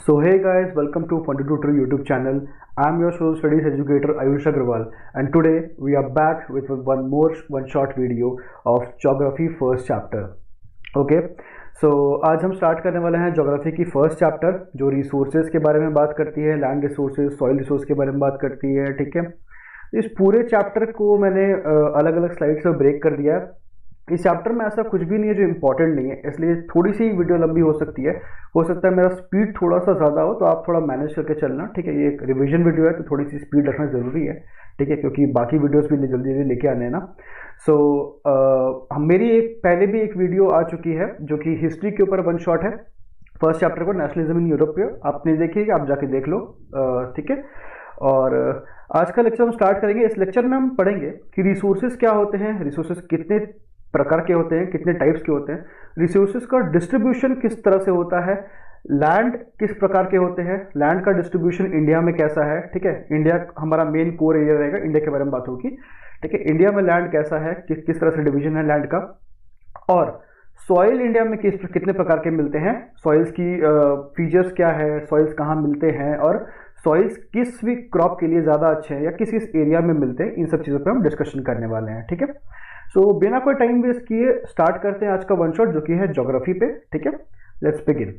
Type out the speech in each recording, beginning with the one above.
So hey guys, welcome to Fun Tutor YouTube channel. I'm your social studies educator Ayush Agrawal, and today we are back with one short video of geography first chapter. Okay, so आज हम start करने वाले हैं geography की first chapter जो resources के बारे में बात करती है, लैंड रिसोर्सेज, सॉइल रिसोर्स के बारे में बात करती है। ठीक है, इस पूरे चैप्टर को मैंने अलग अलग स्लाइड्स में ब्रेक कर दिया है। इस चैप्टर में ऐसा कुछ भी नहीं है जो इम्पोर्टेंट नहीं है, इसलिए थोड़ी सी वीडियो लंबी हो सकती है। हो सकता है मेरा स्पीड थोड़ा सा ज़्यादा हो, तो आप थोड़ा मैनेज करके चलना। ठीक है, ये एक रिवीजन वीडियो है तो थोड़ी सी स्पीड रखना ज़रूरी है। ठीक है, क्योंकि बाकी वीडियोस भी जल्दी जल्दी लेके आने हैं ना। सो मेरी पहले भी एक वीडियो आ चुकी है जो कि हिस्ट्री के ऊपर वन शॉट है, फर्स्ट चैप्टर को, नेशनलिज्म इन यूरोप पे। आपने देखिए, आप जाके देख लो। ठीक है, और आज का लेक्चर हम स्टार्ट करेंगे। इस लेक्चर में हम पढ़ेंगे कि रिसोर्सेज क्या होते हैं, रिसोर्सेज कितने प्रकार के होते हैं, कितने टाइप्स के होते हैं, रिसोर्सेज का डिस्ट्रीब्यूशन किस तरह से होता है, लैंड किस प्रकार के होते हैं, लैंड का डिस्ट्रीब्यूशन इंडिया में कैसा है। ठीक है, इंडिया हमारा मेन कोर एरिया रहेगा, इंडिया के बारे में बात होगी। ठीक है, इंडिया में लैंड कैसा है, किस तरह से डिवीजन है लैंड का, और सॉइल इंडिया में कितने प्रकार के मिलते हैं, सॉइल्स की फीचर्स क्या है, सॉइल्स कहाँ मिलते हैं, और सॉइल्स किस भी क्रॉप के लिए ज़्यादा अच्छे हैं या किस एरिया में मिलते हैं, इन सब चीज़ों पे हम डिस्कशन करने वाले हैं। ठीक है, सो बिना कोई टाइम वेस्ट किए स्टार्ट करते हैं आज का वन शॉट जो कि है ज्योग्राफी पे। ठीक है, let's begin.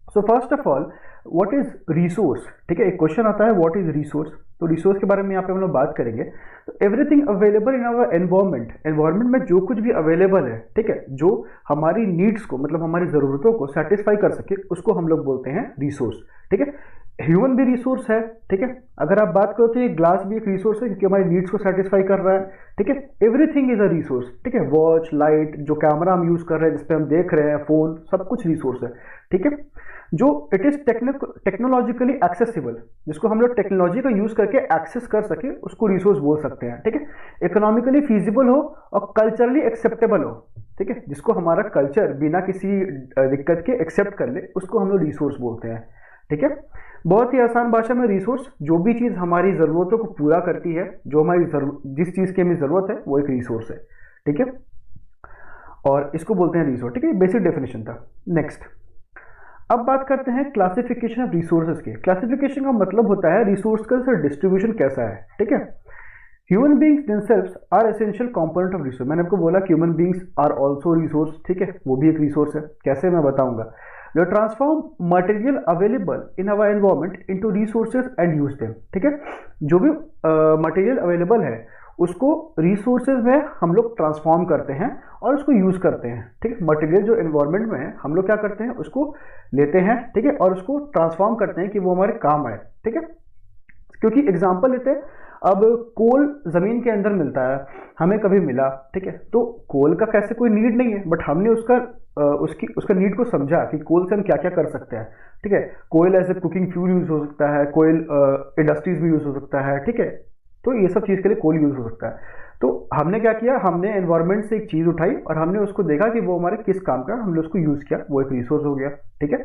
So first of all, what is resource. ठीक है, एक क्वेश्चन आता है व्हाट इज रिसोर्स, तो रिसोर्स के बारे में यहाँ पे हम लोग बात करेंगे। तो everything available in our environment, environment में जो कुछ भी अवेलेबल है, ठीक है, जो हमारी नीड्स को, मतलब हमारी ज़रूरतों को सेटिस्फाई कर सके, उसको हम लोग बोलते हैं रिसोर्स। ठीक है, ह्यूमन भी रिसोर्स है। ठीक है, अगर आप बात करो तो ये ग्लास भी एक रिसोर्स है क्योंकि हमारी नीड्स को सेटिस्फाई कर रहा है। ठीक है, एवरीथिंग इज अ रिसोर्स। ठीक है, वॉच, लाइट, जो कैमरा हम यूज कर रहे हैं, जिसपे हम देख रहे हैं, फोन, सब कुछ रिसोर्स है। ठीक है, जो इट इज टेक्नोलॉजिकली एक्सेसिबल, जिसको हम लोग टेक्नोलॉजी का यूज करके एक्सेस कर सके, उसको रिसोर्स बोल सकते हैं। ठीक है, इकोनॉमिकली फीजिबल हो और कल्चरली एक्सेप्टेबल हो। ठीक है, जिसको हमारा कल्चर बिना किसी दिक्कत के एक्सेप्ट कर ले, उसको हम लोग रिसोर्स बोलते हैं। ठीक है, बहुत ही आसान भाषा में रिसोर्स जो भी चीज़ हमारी ज़रूरतों को पूरा करती है, जो हमारी जिस चीज़ की हमें ज़रूरत है वो एक रिसोर्स है। ठीक है, और इसको बोलते हैं रिसोर्स। ठीक है, बेसिक डेफिनेशन था। नेक्स्ट, अब बात करते हैं क्लासिफिकेशन ऑफ रिसोर्सेज के। क्लासिफिकेशन का मतलब होता है रिसोर्स का डिस्ट्रीब्यूशन कैसा है। ठीक है, human beings themselves are essential component of resource. मैंने आपको बोला human beings are also resource. ठीक है, वो भी एक रिसोर्स है। कैसे, मैं बताऊंगा। जो transform material available in our environment into resources and use them. ठीक है, जो भी मटेरियल अवेलेबल है उसको रिसोर्सेज में हम लोग ट्रांसफॉर्म करते हैं और उसको यूज करते हैं। ठीक है, मटेरियल जो एनवायरमेंट में है हम लोग क्या करते हैं, उसको लेते हैं। ठीक है, और उसको ट्रांसफॉर्म करते हैं कि वो हमारे काम आए। ठीक है, क्योंकि एग्जाम्पल लेते हैं, अब कोल जमीन के अंदर मिलता है, हमें कभी मिला। ठीक है, तो कोल का कैसे कोई नीड नहीं है, बट हमने उसका नीड को समझा कि कोल से हम क्या क्या कर सकते हैं। ठीक है, कोयल as a cooking fuel use हो सकता है, कोयल इंडस्ट्रीज में यूज हो सकता है। ठीक है, तो ये सब चीज़ के लिए कोल यूज हो सकता है। तो हमने क्या किया, हमने एनवायरमेंट से एक चीज़ उठाई और हमने उसको देखा कि वो हमारे किस काम का, हमने उसको यूज किया, वो एक रिसोर्स हो गया। ठीक है,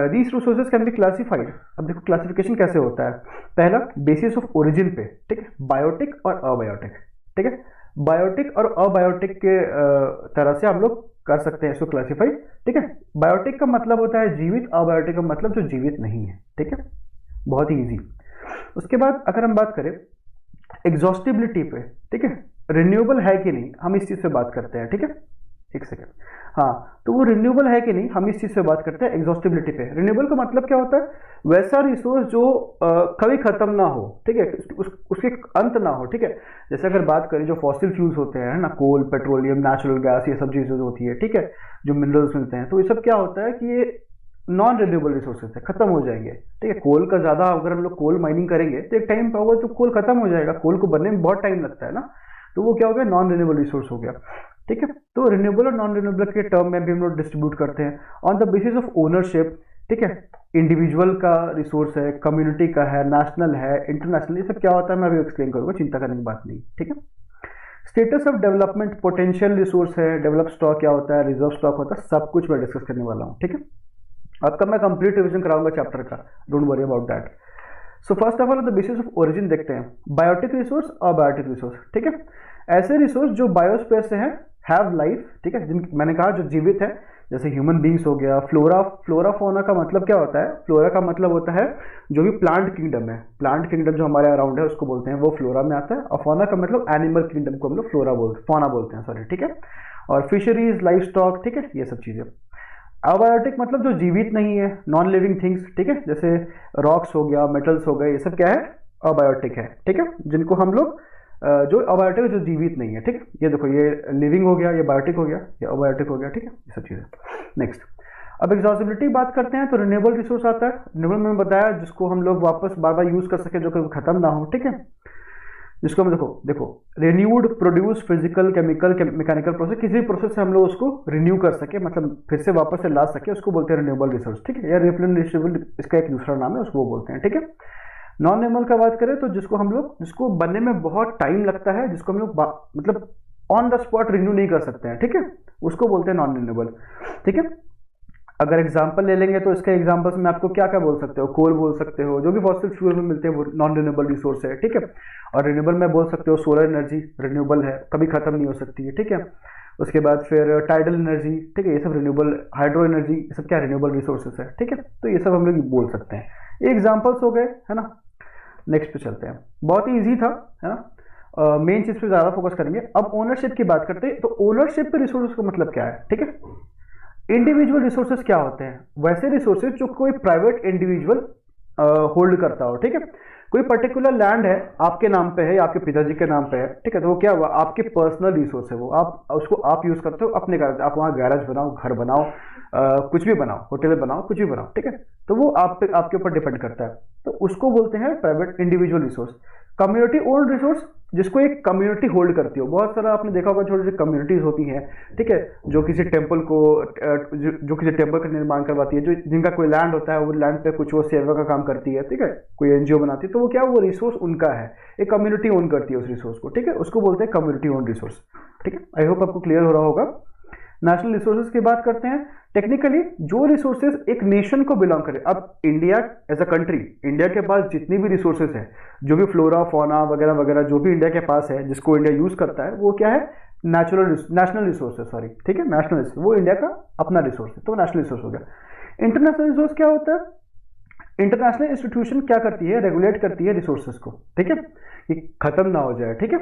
these resources can be classified. अब देखो क्लासिफिकेशन कैसे होता है। पहला, बेसिस ऑफ ओरिजिन पे। ठीक है, बायोटिक और अबायोटिक। ठीक है, बायोटिक और अबायोटिक के तरह से हम लोग कर सकते हैं इसको क्लासिफाई। ठीक है, बायोटिक का मतलब होता है जीवित, अबायोटिक का मतलब जो जीवित नहीं है। ठीक है, बहुत ही इजी। उसके बाद अगर हम बात करें एग्जॉस्टिबिलिटी पे, ठीक है, रिन्यूएबल है कि नहीं, हम इस चीज पे बात करते हैं। ठीक है, एक सेकेंड, हाँ, तो वो रिन्यूएबल है कि नहीं, हम इस चीज पे बात करते हैं एग्जॉस्टिबिलिटी पे। रिन्यूएबल का मतलब क्या होता है, वैसा रिसोर्स जो कभी खत्म ना हो। ठीक है, उसके अंत ना हो। ठीक है, जैसे अगर बात करें जो फॉसिल फ्यूल्स होते हैं ना, कोल, पेट्रोलियम, नेचुरल गैस, ये सब चीजें होती है। ठीक है, जो मिनरल्स मिलते हैं, तो ये सब क्या होता है कि ये नॉन रिन्यूएबल रिसोर्सेज है, खत्म हो जाएंगे। ठीक है, कोल का ज्यादा अगर हम लोग कोल माइनिंग करेंगे तो एक टाइम पर होगा तो कोल खत्म हो जाएगा, कोल को बनने में बहुत टाइम लगता है ना, तो वो क्या हो गया, नॉन रिन्यूएबल रिसोर्स हो गया। ठीक है, तो रिन्यूएबल और नॉन रिन्यूएबल के टर्म में भी हम लोग डिस्ट्रीब्यूट करते हैं on the basis of ownership. ठीक है, इंडिविजुअल का रिसोर्स है, कम्युनिटी का है, नेशनल है, इंटरनेशनल, ये सब क्या होता है मैं अभी एक्सप्लेन करूंगा, चिंता करने की बात नहीं। ठीक है, status of development, potential resource है, डेवलप स्टॉक क्या होता है, रिजर्व स्टॉक होता है, सब कुछ मैं डिस्कस करने वाला हूँ। ठीक है, आपका मैं कंप्लीट रिवीजन कराऊंगा चैप्टर का, don't worry about that. So first of all the basis of origin देखते हैं, बायोटिक रिसोर्स और बायोटिक रिसोर्स। ठीक है, ऐसे रिसोर्स जो बायोस्फीयर से हैं, हैव लाइफ। ठीक है, मैंने कहा जो जीवित है, जैसे ह्यूमन बींग्स हो गया, फ्लोरा। फ्लोरा फोना का मतलब क्या होता है? फ्लोरा का मतलब होता है जो भी प्लांट किंगडम है, प्लांट किंगडम जो हमारे अराउंड है उसको बोलते हैं, वो फ्लोरा में आता है। और फोना का मतलब एनिमल किंगडम को हम लोग फोना बोलते हैं, सॉरी, ठीक है। और फिशरीज, लाइफ स्टॉक, ठीक है, ये सब चीज़ें। अबायोटिक मतलब जो जीवित नहीं है, नॉन लिविंग थिंग्स, ठीक है, जैसे रॉक्स हो गया, मेटल्स हो गए, ये सब क्या है? अबायोटिक है, ठीक है, जिनको हम लोग जो अबायोटिक जो जीवित नहीं है, ठीक है। ये देखो, ये लिविंग हो गया, ये बायोटिक हो गया, ये अबायोटिक हो गया, ठीक है, ये सब चीज़ें। नेक्स्ट, अब एग्जॉस्टिबिलिटी बात करते हैं तो रिन्यूएबल रिसोर्स आता है। रिन्यूएबल मैंने बताया जिसको हम लोग वापस बार बार यूज कर सके, जो कभी खत्म ना हो, ठीक है। जिसको हम देखो देखो renewed, produce, physical, chemical, mechanical process, किसी भी प्रोसेस से हम लोग उसको रिन्यू कर सके, मतलब फिर से वापस से ला सके, उसको बोलते हैं रिन्यूएबल रिसोर्स, ठीक है। या रिप्लेनिशेबल इसका एक दूसरा नाम है, उसको वो बोलते हैं, ठीक है। नॉन रिन्यूएबल का बात करें तो जिसको बनने में बहुत टाइम लगता है, जिसको हम लोग मतलब ऑन द स्पॉट रिन्यू नहीं कर सकते हैं, ठीक है, उसको बोलते हैं नॉन रिन्यूएबल, ठीक है। अगर एग्जांपल ले लेंगे तो इसके एग्जांपल्स में आपको क्या क्या बोल सकते हो? कोल बोल सकते हो, जो भी फॉसिल फ्यूल में मिलते हैं वो नॉन रिन्यूएबल रिसोर्स है, ठीक है। और रिन्यूएबल में बोल सकते हो सोलर एनर्जी, रिन्यूएबल है, कभी खत्म नहीं हो सकती है, ठीक है। उसके बाद फिर टाइडल एनर्जी, ठीक है, ये सब रिन्यूएबल, हाइड्रो एनर्जी, ये सब क्या रिन्यूएबल रिसोर्सेज है, ठीक है। तो ये सब हम लोग बोल सकते हैं, ये एग्जाम्पल्स हो गए, है ना। नेक्स्ट पे चलते हैं, बहुत ही ईजी था, है ना। मेन चीज पे ज्यादा फोकस करेंगे। अब ओनरशिप की बात करते हैं, तो ओनरशिप पे रिसोर्सेज का मतलब क्या है, ठीक है। इंडिविजुअल रिसोर्सेज क्या होते हैं? वैसे रिसोर्सेज जो कोई प्राइवेट इंडिविजुअल होल्ड करता हो, ठीक है। कोई पर्टिकुलर लैंड है, आपके नाम पे है या आपके पिताजी के नाम पे है, ठीक है, तो वो क्या हुआ? आपके पर्सनल रिसोर्स है, वो आप उसको आप यूज करते हो अपने घर, आप वहाँ गैराज बनाओ, घर बनाओ, कुछ भी बनाओ, होटल बनाओ, कुछ भी बनाओ, ठीक है। तो वो आपके ऊपर डिपेंड करता है, तो उसको बोलते हैं private individual resource. Community owned resource, जिसको एक कम्युनिटी होल्ड करती हो। बहुत सारा आपने देखा होगा छोटी छोटी कम्युनिटीज होती हैं, ठीक है, जो किसी टेम्पल को जो किसी टेम्पल का निर्माण करवाती है, जो जिनका कोई लैंड होता है, वो लैंड पे कुछ वो सेवा का काम करती है, ठीक है, कोई एनजीओ बनाती है, तो वो क्या, वो रिसोर्स उनका है, एक कम्युनिटी ओन करती है उस रिसोर्स को, ठीक है, उसको बोलते हैं कम्युनिटी ओन रिसोर्स, ठीक है। आई होप आपको क्लियर हो रहा होगा। नेशनल रिसोर्सेज की बात करते हैं। टेक्निकली जो रिसोर्सेज एक नेशन को बिलोंग करे, अब India as a country, India के पास जितनी भी रिसोर्सेज है, जो भी फ्लोरा, फौना वगैरह वगैरह जो भी इंडिया के पास है, जिसको इंडिया यूज करता है, वो क्या है? नेशनल रिसोर्स है, सॉरी, ठीक है, नेशनल रिसोर्स, वो इंडिया का अपना रिसोर्स है, तो नेशनल रिसोर्स हो गया। इंटरनेशनल रिसोर्स क्या होता है? इंटरनेशनल इंस्टीट्यूशन क्या करती है? रेगुलेट करती है रिसोर्सेज को, ठीक है, कि खत्म ना हो जाए, ठीक है।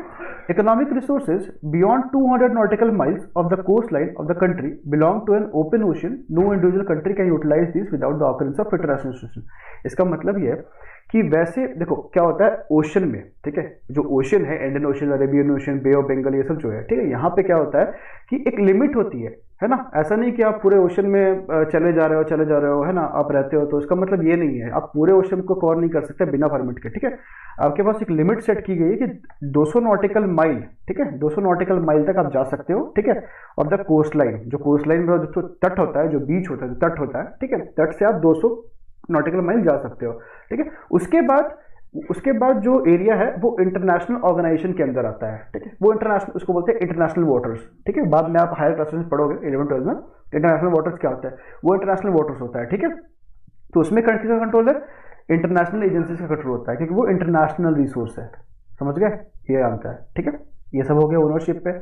Economic resources beyond 200 nautical miles of the coast line of the country belong to an open ocean, no individual country can utilise this without the occurrence of international institution. इसका मतलब ये है कि वैसे देखो क्या होता है ओशन में, ठीक है, जो ओशन है, Indian Ocean, Arabian Ocean, Bay of Bengal, ये सब जो है, ठीक है, यहाँ पे क्या होता है कि एक लिमिट होती है ना। ऐसा नहीं कि आप पूरे ओशन में चले जा रहे हो, है ना, आप रहते हो, तो इसका मतलब ये नहीं है आप पूरे ओशन को कवर नहीं कर सकते बिना परमिट के, ठीक है। आपके पास एक लिमिट सेट की गई है कि 200 नॉटिकल माइल, ठीक है, 200 नॉटिकल माइल तक आप जा सकते हो, ठीक है। और द कोस्ट लाइन, जो कोस्ट लाइन में जो तट होता है, जो बीच होता है, जो तट होता है, ठीक है, तट से आप 200 नॉटिकल माइल जा सकते हो, ठीक है। उसके बाद जो एरिया है वो इंटरनेशनल ऑर्गेनाइजेशन के अंदर आता है, ठीक है, वो इंटरनेशनल, उसको बोलते हैं इंटरनेशनल वाटर्स, ठीक है। बाद में आप हायर क्लासेस में पढ़ोगे 11-12 में, इंटरनेशनल वाटर्स क्या होता है, वो इंटरनेशनल वाटर्स होता है, ठीक है। तो उसमें कंट्री का कंट्रोल है, इंटरनेशनल एजेंसीज का कंट्रोल होता है, क्योंकि वो इंटरनेशनल रिसोर्स है, समझ गए, ये आता है, ठीक है। ये सब हो गया ओनरशिप पे।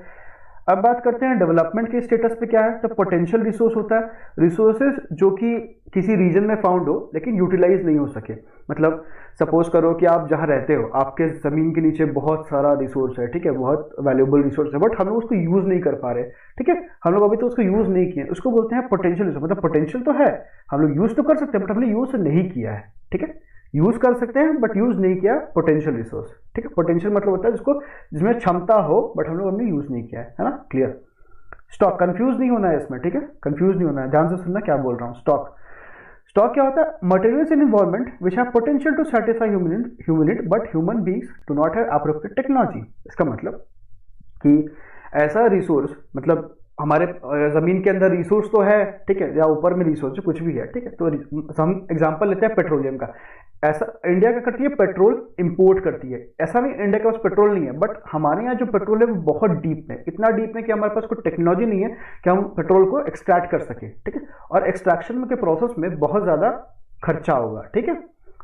अब बात करते हैं डेवलपमेंट के स्टेटस पे क्या है। तो पोटेंशियल रिसोर्स होता है, रिसोर्सेज जो कि किसी रीजन में फाउंड हो लेकिन यूटिलाइज नहीं हो सके। मतलब सपोज करो कि आप जहाँ रहते हो, आपके जमीन के नीचे बहुत सारा रिसोर्स है, ठीक है, बहुत वैल्यूएबल रिसोर्स है, बट हम लोग उसको यूज नहीं कर पा रहे, ठीक है, हम लोग अभी तो उसको यूज नहीं किए, उसको बोलते हैं पोटेंशियल रिसोर्स। मतलब पोटेंशियल तो है, हम लोग यूज तो कर सकते हैं, बट हमने यूज नहीं किया है, ठीक है। यूज कर सकते हैं बट यूज नहीं किया, पोटेंशियल रिसोर्स, ठीक है। पोटेंशियल मतलब होता है जिसमें क्षमता हो बट हम लोग हमने यूज नहीं किया है ना, क्लियर। स्टॉक, कंफ्यूज नहीं होना है इसमें, ठीक है, कंफ्यूज नहीं होना है, ध्यान से सुनना क्या बोल रहा हूँ। स्टॉक क्या होता है? Materials in environment which have potential to satisfy human need but human beings do not have appropriate technology. इसका मतलब कि ऐसा रिसोर्स, मतलब हमारे जमीन के अंदर रिसोर्स तो है, ठीक है, या ऊपर में रिसोर्स कुछ भी है, ठीक है। तो हम एग्जांपल लेते हैं पेट्रोलियम का। ऐसा इंडिया क्या करती है? पेट्रोल इंपोर्ट करती है। ऐसा नहीं इंडिया के पास पेट्रोल नहीं है, बट हमारे यहाँ जो पेट्रोल है वो बहुत डीप है, इतना डीप है कि हमारे पास कोई टेक्नोलॉजी नहीं है कि हम पेट्रोल को एक्सट्रैक्ट कर सके, ठीक है। और एक्सट्रैक्शन के प्रोसेस में बहुत ज़्यादा खर्चा होगा, ठीक है।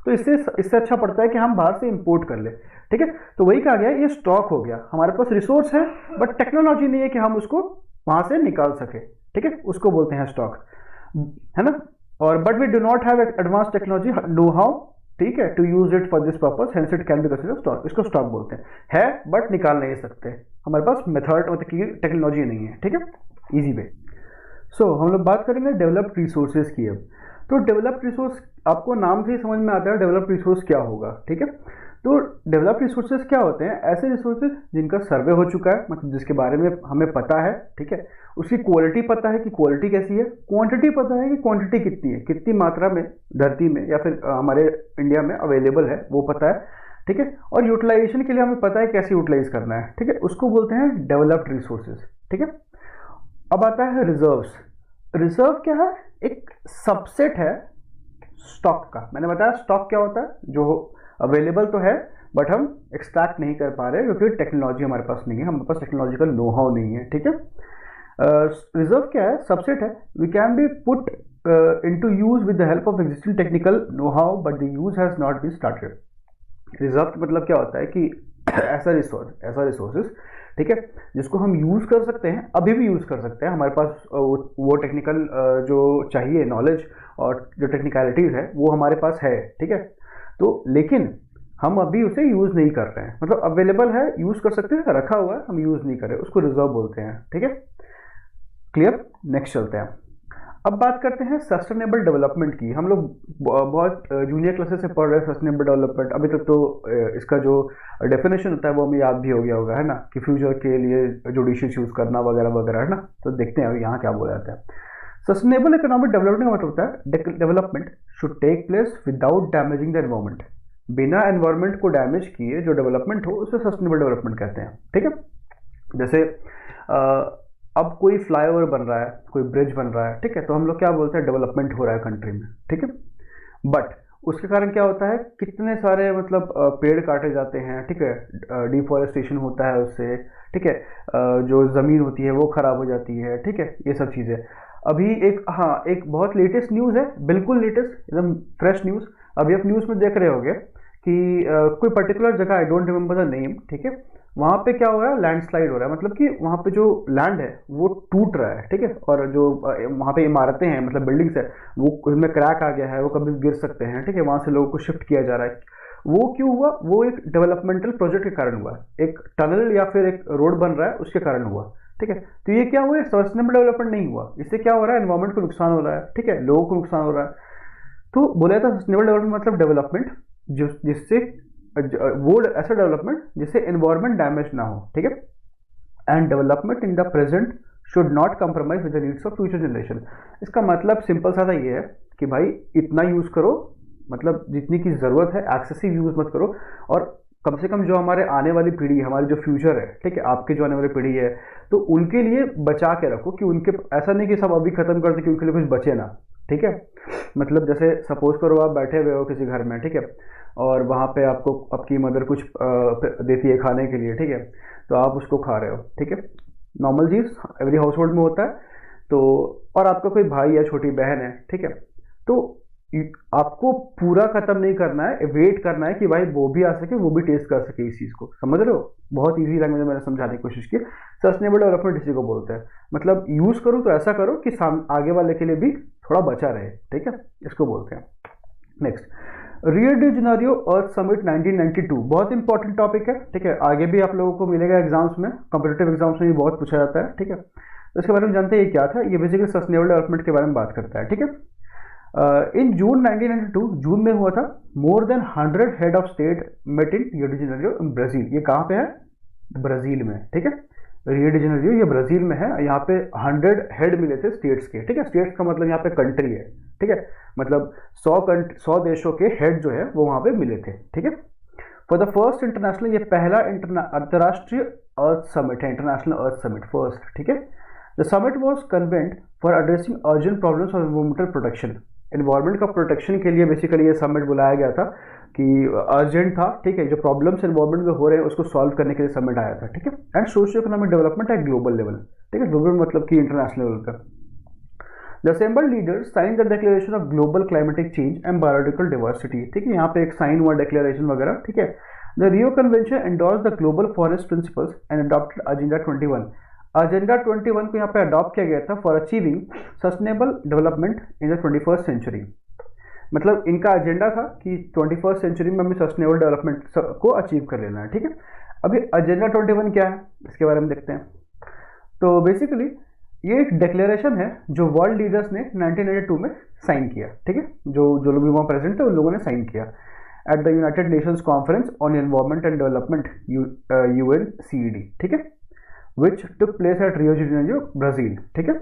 तो इससे अच्छा पड़ता है कि हम बाहर से इंपोर्ट कर ले, ठीक है। तो वही कहा गया, ये स्टॉक हो गया, हमारे पास रिसोर्स है बट टेक्नोलॉजी नहीं है कि हम उसको वहां से निकाल सके, ठीक है, उसको बोलते हैं स्टॉक, है ना। और but we do not have advance technology know how, ठीक है, to use it for this purpose, hence it can be considered stock. इसको स्टॉक बोलते हैं, है बट निकाल नहीं सकते, हमारे पास मेथड मतलब की टेक्नोलॉजी नहीं है, ठीक है, इजी वे। सो हम लोग बात करेंगे डेवलप्ड रिसोर्सेज की अब। तो डेवलप्ड रिसोर्स आपको नाम से ही समझ में आता है डेवलप्ड रिसोर्स क्या होगा, ठीक है। तो डेवलप्ड रिसोर्सेज क्या होते हैं? ऐसे रिसोर्सेज जिनका सर्वे हो चुका है, मतलब जिसके बारे में हमें पता है, ठीक है, उसकी क्वालिटी पता है कि क्वालिटी कैसी है, क्वांटिटी पता है कि क्वांटिटी कितनी है, कितनी मात्रा में धरती में या फिर हमारे इंडिया में अवेलेबल है वो पता है, ठीक है, और यूटिलाइजेशन के लिए हमें पता है कैसे यूटिलाइज करना है, ठीक है, उसको बोलते हैं डेवलप्ड रिसोर्सेज, ठीक है। अब आता है रिजर्व्स। रिजर्व क्या है? एक सबसेट है स्टॉक का। मैंने बताया स्टॉक क्या होता है, जो अवेलेबल तो है बट हम एक्सट्रैक्ट नहीं कर पा रहे क्योंकि टेक्नोलॉजी हमारे पास नहीं है, हमारे पास टेक्नोलॉजिकल नो हाउ नहीं है, ठीक है। रिजर्व क्या है? सबसेट है। We can be put into use with the help of existing technical know how but the use has not been started. Reserve का मतलब क्या होता है कि ऐसा रिसोर्सेज, ठीक है, जिसको हम यूज कर सकते हैं, अभी भी यूज कर सकते हैं, हमारे पास वो टेक्निकल जो चाहिए नॉलेज और जो टेक्निकलिटीज है वो हमारे पास है, ठीक है, तो लेकिन हम अभी उसे यूज नहीं कर रहे हैं, मतलब अवेलेबल है, यूज कर सकते हैं, रखा हुआ है, हम यूज नहीं कर रहे, उसको रिजर्व बोलते हैं, ठीक है, क्लियर। नेक्स्ट चलते हैं। अब बात करते हैं सस्टेनेबल डेवलपमेंट की। हम लोग बहुत जूनियर क्लासेस से पढ़ रहे हैं सस्टेनेबल डेवलपमेंट, अभी तक तो इसका जो डेफिनेशन होता है वो हमें याद भी हो गया होगा, है ना, कि फ्यूचर के लिए जो डिशेज यूज करना वगैरह वगैरह, है ना। तो देखते हैं यहाँ क्या बोला जाता है। सस्टेनेबल इकोनॉमिक डेवलपमेंट का मतलब होता है development should take place without damaging the environment. बिना एनवायरमेंट को डैमेज किए जो डेवलपमेंट हो उसे सस्टेनेबल डेवलपमेंट कहते हैं, ठीक है। जैसे अब कोई फ्लाईओवर बन रहा है, कोई ब्रिज बन रहा है, ठीक है, तो हम लोग क्या बोलते हैं, डेवलपमेंट हो रहा है कंट्री में, ठीक है, बट उसके कारण क्या होता है, कितने सारे मतलब पेड़ काटे जाते हैं, ठीक है, डिफॉरेस्टेशन होता है उससे, ठीक है, जो ज़मीन होती है वो खराब हो जाती है, ठीक है, ये सब चीज़ें। अभी एक बहुत लेटेस्ट न्यूज़ है, बिल्कुल लेटेस्ट, एकदम फ्रेश न्यूज़। अभी आप न्यूज़ में देख रहे होंगे कि कोई पर्टिकुलर जगह, I don't remember the name, ठीक है, वहाँ पे क्या हो रहा है, लैंडस्लाइड हो रहा है, मतलब कि वहाँ पे जो लैंड है वो टूट रहा है, ठीक है, और जो वहाँ पे इमारतें हैं, मतलब बिल्डिंग्स है, वो उसमें क्रैक आ गया है, वो कभी गिर सकते हैं, ठीक है, वहाँ से लोगों को शिफ्ट किया जा रहा है। वो क्यों हुआ? वो एक डेवलपमेंटल प्रोजेक्ट के कारण हुआ, एक टनल या फिर एक रोड बन रहा है उसके कारण हुआ, ठीक है। तो ये क्या हुआ? सस्टेनेबल डेवलपमेंट नहीं हुआ, इससे क्या हो रहा है, एनवायरमेंट को नुकसान हो रहा है, ठीक है, लोगों को नुकसान हो रहा है। तो बोला था सस्टेनेबल डेवलपमेंट मतलब डेवलपमेंट जिससे वो ऐसा डेवलपमेंट जिससे एनवायरमेंट डैमेज ना हो, ठीक है, and development in the present should not compromise with the needs of future generation. इसका मतलब सिंपल सा ये है कि भाई इतना यूज करो, मतलब जितनी की जरूरत है, एक्सेसिव यूज मत करो, और कम से कम जो हमारे आने वाली पीढ़ी है, हमारी जो फ्यूचर है, ठीक है, आपके जो आने वाली पीढ़ी है, तो उनके लिए बचा के रखो, कि उनके ऐसा नहीं कि सब अभी खत्म कर दे कि उनके लिए कुछ बचे ना, ठीक है। मतलब जैसे सपोज करो आप बैठे हुए हो किसी घर में, ठीक है, और वहाँ पे आपको आपकी मदर कुछ देती है खाने के लिए, ठीक है, तो आप उसको खा रहे हो, ठीक है, नॉर्मल चीज़ एवरी हाउस होल्ड में होता है। तो और आपका कोई भाई या छोटी बहन है, ठीक है, तो आपको पूरा खत्म नहीं करना है, वेट करना है कि भाई वो भी आ सके, वो भी टेस्ट कर सके इस चीज़ को, समझ रहे हो। बहुत ईजी लैंग्वेज में मैंने समझाने की कोशिश की। सस्टेनेबल डेवलपमेंट इसी को बोलते हैं, मतलब यूज़ करो तो ऐसा करो कि आगे वाले के लिए भी थोड़ा बचा रहे, ठीक है, इसको बोलते हैं। नेक्स्ट, रियो डी जेनेरियो अर्थ समिट 1992, बहुत इंपॉर्टेंट टॉपिक है, ठीक है, आगे भी आप लोगों को मिलेगा एग्जाम्स में, कॉम्पिटिटिव एग्जाम्स में भी बहुत पूछा जाता है, ठीक है। तो इसके बारे में जानते हैं ये क्या था। ये बेसिकली सस्टेनेबल डेवलपमेंट के बारे में बात करता है, ठीक है। इन जून 1992, जून में हुआ था। More than 100 head of state met in Rio de Janeiro in Brazil. ये कहाँ पे है? ब्राजील में, ठीक है, रियो डी जेनेरियो ये ब्राजील में है। यहाँ पे 100 हेड मिले थे स्टेट्स के, ठीक है, स्टेट्स का मतलब यहाँ पे कंट्री है, ठीक है, मतलब 100 देशों के हेड जो है वो वहाँ पे मिले थे, ठीक है। फॉर द फर्स्ट इंटरनेशनल, ये पहला अंतर्राष्ट्रीय अर्थ समिट है, इंटरनेशनल अर्थ समिट फर्स्ट, ठीक है। The summit was convent for addressing urgent problems of environmental protection. Environment का प्रोटेक्शन के लिए बेसिकली ये समिट बुलाया गया था कि अर्जेंट था, ठीक है, जो प्रॉब्लम्स एनवायरमेंट में हो रहे हैं उसको सॉल्व करने के लिए समिट आया था, ठीक है। एंड सोशियो इकोनॉमिक डेवलपमेंट है ग्लोबल लेवल, ठीक है, ग्लोबल मतलब कि इंटरनेशनल लेवल का। The assembled leaders sign the declaration of global climatic change and biological diversity, ठीक है, यहाँ पे एक साइन हुआ डिक्लेरेशन वगैरह, ठीक है। The Rio convention endorse the global forest principles and adopted agenda 21। Agenda 21 को यहाँ पे अडॉप्ट किया गया था for achieving sustainable development in the 21st century. मतलब इनका एजेंडा था कि 21st सेंचुरी में हमें सस्टेनेबल डेवलपमेंट को अचीव कर लेना है, ठीक है। अभी एजेंडा 21 क्या है इसके बारे में देखते हैं। तो बेसिकली ये एक डिक्लेरेशन है जो वर्ल्ड लीडर्स ने 1992 में साइन किया, ठीक है। जो लोग भी वहाँ प्रेजेंट थे उन लोगों ने साइन किया at the United Nations conference on environment and development UNCED, ठीक है, which took place at Rio de Janeiro, Brazil, ठीक है।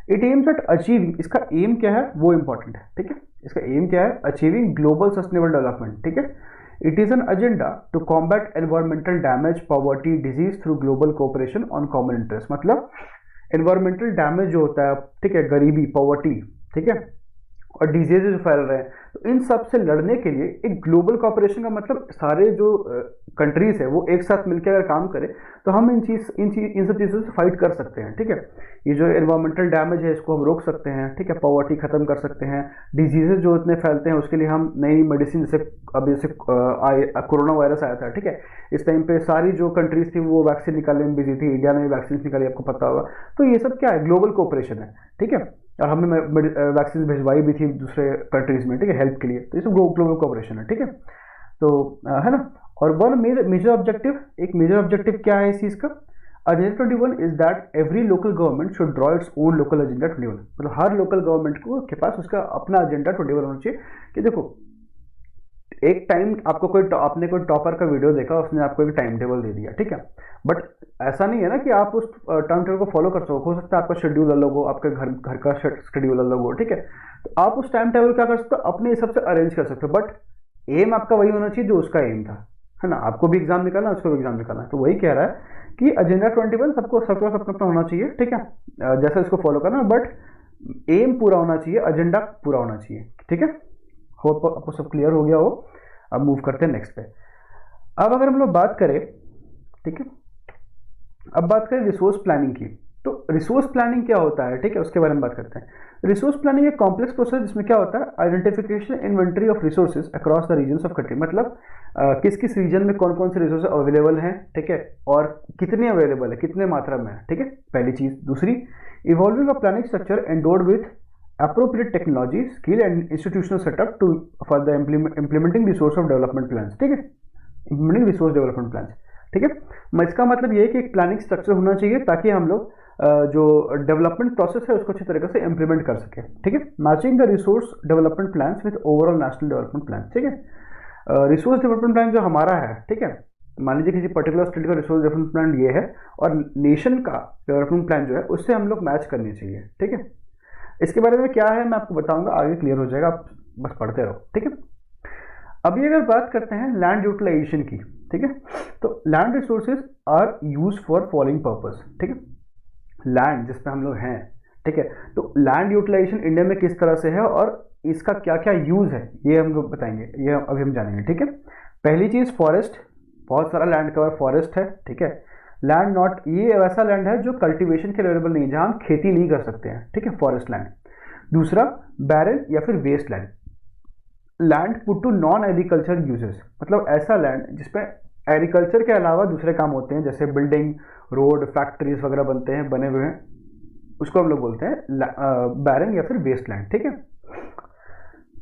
इट एम्स एट अचीविंग, इसका एम क्या है वो इंपॉर्टेंट है, ठीक है। इसका एम क्या है? अचीविंग ग्लोबल सस्टेनेबल डेवलपमेंट, ठीक है। It is an agenda to combat environmental damage, poverty, disease through global cooperation on common interest. मतलब एनवायरमेंटल डैमेज जो होता है, ठीक है, गरीबी, पॉवर्टी, ठीक है, और डिजीज जो फैल रहे हैं, तो इन सब से लड़ने के लिए एक ग्लोबल कॉपरेशन का मतलब सारे जो कंट्रीज है वो एक साथ मिलकर अगर काम करें तो हम इन सब चीज़ों से फाइट कर सकते हैं, ठीक है। ये जो एनवायरमेंटल डैमेज है इसको हम रोक सकते हैं, ठीक है, पॉवर्टी खत्म कर सकते हैं, डिजीजेज जो इतने फैलते हैं उसके लिए हम नई मेडिसिन, जैसे कोरोना वायरस आया था, ठीक है, इस टाइम पे सारी जो कंट्रीज थी वो वैक्सीन निकालने में बिजी थी, इंडिया ने भी वैक्सीन निकाली, आपको पता होगा। तो ये सब क्या है? ग्लोबल कोऑपरेशन है, ठीक है। और हमने वैक्सीन भिजवाई भी थी दूसरे कंट्रीज में, ठीक है, हेल्प के लिए। तो ये सब ग्लोबल कोऑपरेशन है, ठीक है। तो है ना। और वन मेजर ऑब्जेक्टिव, एक मेजर ऑब्जेक्टिव क्या है इस चीज़ का? Agenda 21 is that every local government should draw its own local agenda 21। मतलब हर लोकल गवर्नमेंट को के पास उसका अपना एजेंडा 21 होना चाहिए। कि देखो एक टाइम आपको आपने कोई टॉपर का वीडियो देखा, उसने आपको एक टाइम टेबल दे दिया, ठीक है, बट ऐसा नहीं है ना कि आप उस टाइम टेबल को फॉलो कर सको। हो सकता है आपका शेड्यूल अलग हो, आपके घर का शेड्यूल अलग हो, ठीक है, तो आप उस टाइम टेबल क्या कर सकते हो? अपने हिसाब से अरेंज कर सकते हो, बट एम आपका वही होना चाहिए जो उसका एम था, है ना। आपको भी एग्जाम निकालना, उसको भी एग्जाम निकालना है। तो वही कह रहा है कि एजेंडा 21 सबको अपना होना चाहिए, ठीक है, जैसा इसको फॉलो करना, बट एम पूरा होना चाहिए, एजेंडा पूरा होना चाहिए, ठीक है। होप आपको सब क्लियर हो गया हो। अब मूव करते हैं नेक्स्ट पे। अब अगर हम लोग बात करें, ठीक है, अब बात करें रिसोर्स प्लानिंग की। तो रिसोर्स प्लानिंग क्या होता है, ठीक है, उसके बारे में बात करते हैं। रिसोर्स प्लानिंग एक कॉम्प्लेक्स प्रोसेस जिसमें क्या होता है? Identification, inventory of resources across the regions of country. मतलब किस किस रीजन में कौन कौन से रिसोर्स अवेलेबल हैं, ठीक है, और कितने अवेलेबल है, कितने मात्रा में है, ठीक है, पहली चीज। दूसरी, evolving a planning structure endowed with appropriate technology, skill and institutional setup to for the implementing resource of development plans, ठीक है, implementing resource development plans, ठीक है। इसका मतलब ये है कि एक प्लानिंग स्ट्रक्चर होना चाहिए ताकि हम लोग जो डेवलपमेंट प्रोसेस है उसको अच्छी तरीके से इंप्लीमेंट कर सके, ठीक है। Matching the resource development plans with overall national development plan, ठीक है। रिसोर्स डेवलपमेंट प्लान जो हमारा है, ठीक है, मान लीजिए किसी पर्टिकुलर स्टेट का रिसोर्स डेवलपमेंट प्लान ये है और नेशन का डेवलपमेंट प्लान जो है उससे हम लोग मैच करनी चाहिए, ठीक है। इसके बारे में क्या है मैं आपको बताऊंगा, आगे क्लियर हो जाएगा, आप बस पढ़ते रहो, ठीक है। अभी अगर बात करते हैं लैंड यूटिलाइजेशन की, ठीक है, तो land resources are use for following purpose, ठीक है। लैंड जिसपे हम लोग हैं, ठीक है, तो लैंड यूटिलाइजेशन इंडिया में किस तरह से है और इसका क्या क्या यूज है ये हम लोग बताएंगे, ये अभी हम जानेंगे, ठीक है। पहली चीज फॉरेस्ट, बहुत सारा लैंड कवर फॉरेस्ट है, ठीक है। लैंड नॉट, ये वैसा लैंड है जो कल्टीवेशन के लिए अवेलेबल नहीं है, जहां हम खेती नहीं कर सकते हैं, ठीक है, फॉरेस्ट लैंड। दूसरा, बैरन या फिर waste land, land put to non agriculture uses, मतलब ऐसा लैंड जिसपे एग्रीकल्चर के अलावा दूसरे काम होते हैं, जैसे बिल्डिंग, रोड, फैक्ट्रीज वगैरह बने हुए हैं, उसको हम लोग बोलते हैं बैरन या फिर वेस्ट लैंड, ठीक है।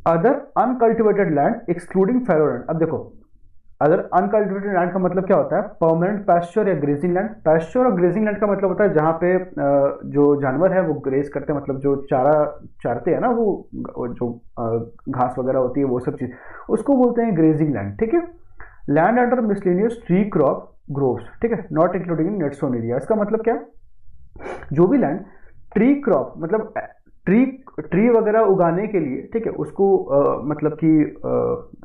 Other uncultivated land excluding pharaoh land. अब देखो, अदर अनकल्टिवेटेड लैंड का मतलब क्या होता है? परमानेंट पैस्चर या ग्रेजिंग लैंड। पैस्चर और ग्रेजिंग लैंड का मतलब होता है जहाँ पे जो जानवर है वो ग्रेज करते हैं, मतलब जो चारा चारते हैं ना, वो जो घास वगैरह होती है वो सब चीज, उसको बोलते हैं ग्रेजिंग लैंड, ठीक है। Land under miscellaneous tree crop groves, ठीक है, not including in net sown area. इसका मतलब क्या? जो भी लैंड ट्री क्रॉप मतलब ट्री वगैरह उगाने के लिए, ठीक है, उसको मतलब कि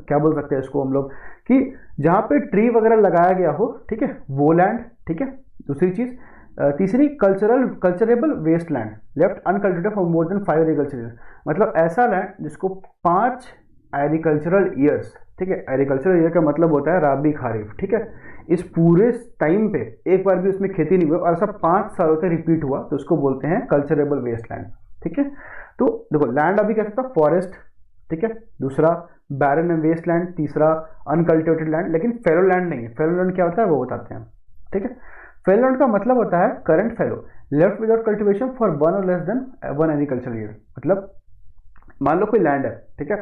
क्या बोल सकते हैं इसको हम लोग, कि जहाँ पे ट्री वगैरह लगाया गया हो, ठीक है, वो लैंड, ठीक है। दूसरी चीज, तीसरी, culturable waste land left uncultivated for more than 5 agriculture, मतलब ऐसा लैंड जिसको 5 एग्रीकल्चरल ईयर्स, ठीक है, एग्रीकल्चरल ईयर का मतलब होता है राबी खारिफ, ठीक है, इस पूरे टाइम पे एक बार भी उसमें खेती नहीं हुई और ऐसा 5 सालों तक रिपीट हुआ तो उसको बोलते हैं कल्चरेबल वेस्ट लैंड, ठीक है। तो देखो लैंड अभी कैसा था? फॉरेस्ट, ठीक है, दूसरा बैरन एंड वेस्ट लैंड, तीसरा अनकल्टिवेटेड लैंड, लेकिन फेरो लैंड नहीं है। फेरो लैंड क्या होता है वो बताते हैं, ठीक है। फेलो लैंड का मतलब होता है current fellow, left without cultivation for 1 और लेस देन 1 एग्रीकल्चर ईयर। मतलब मान लो कोई लैंड है, ठीक है,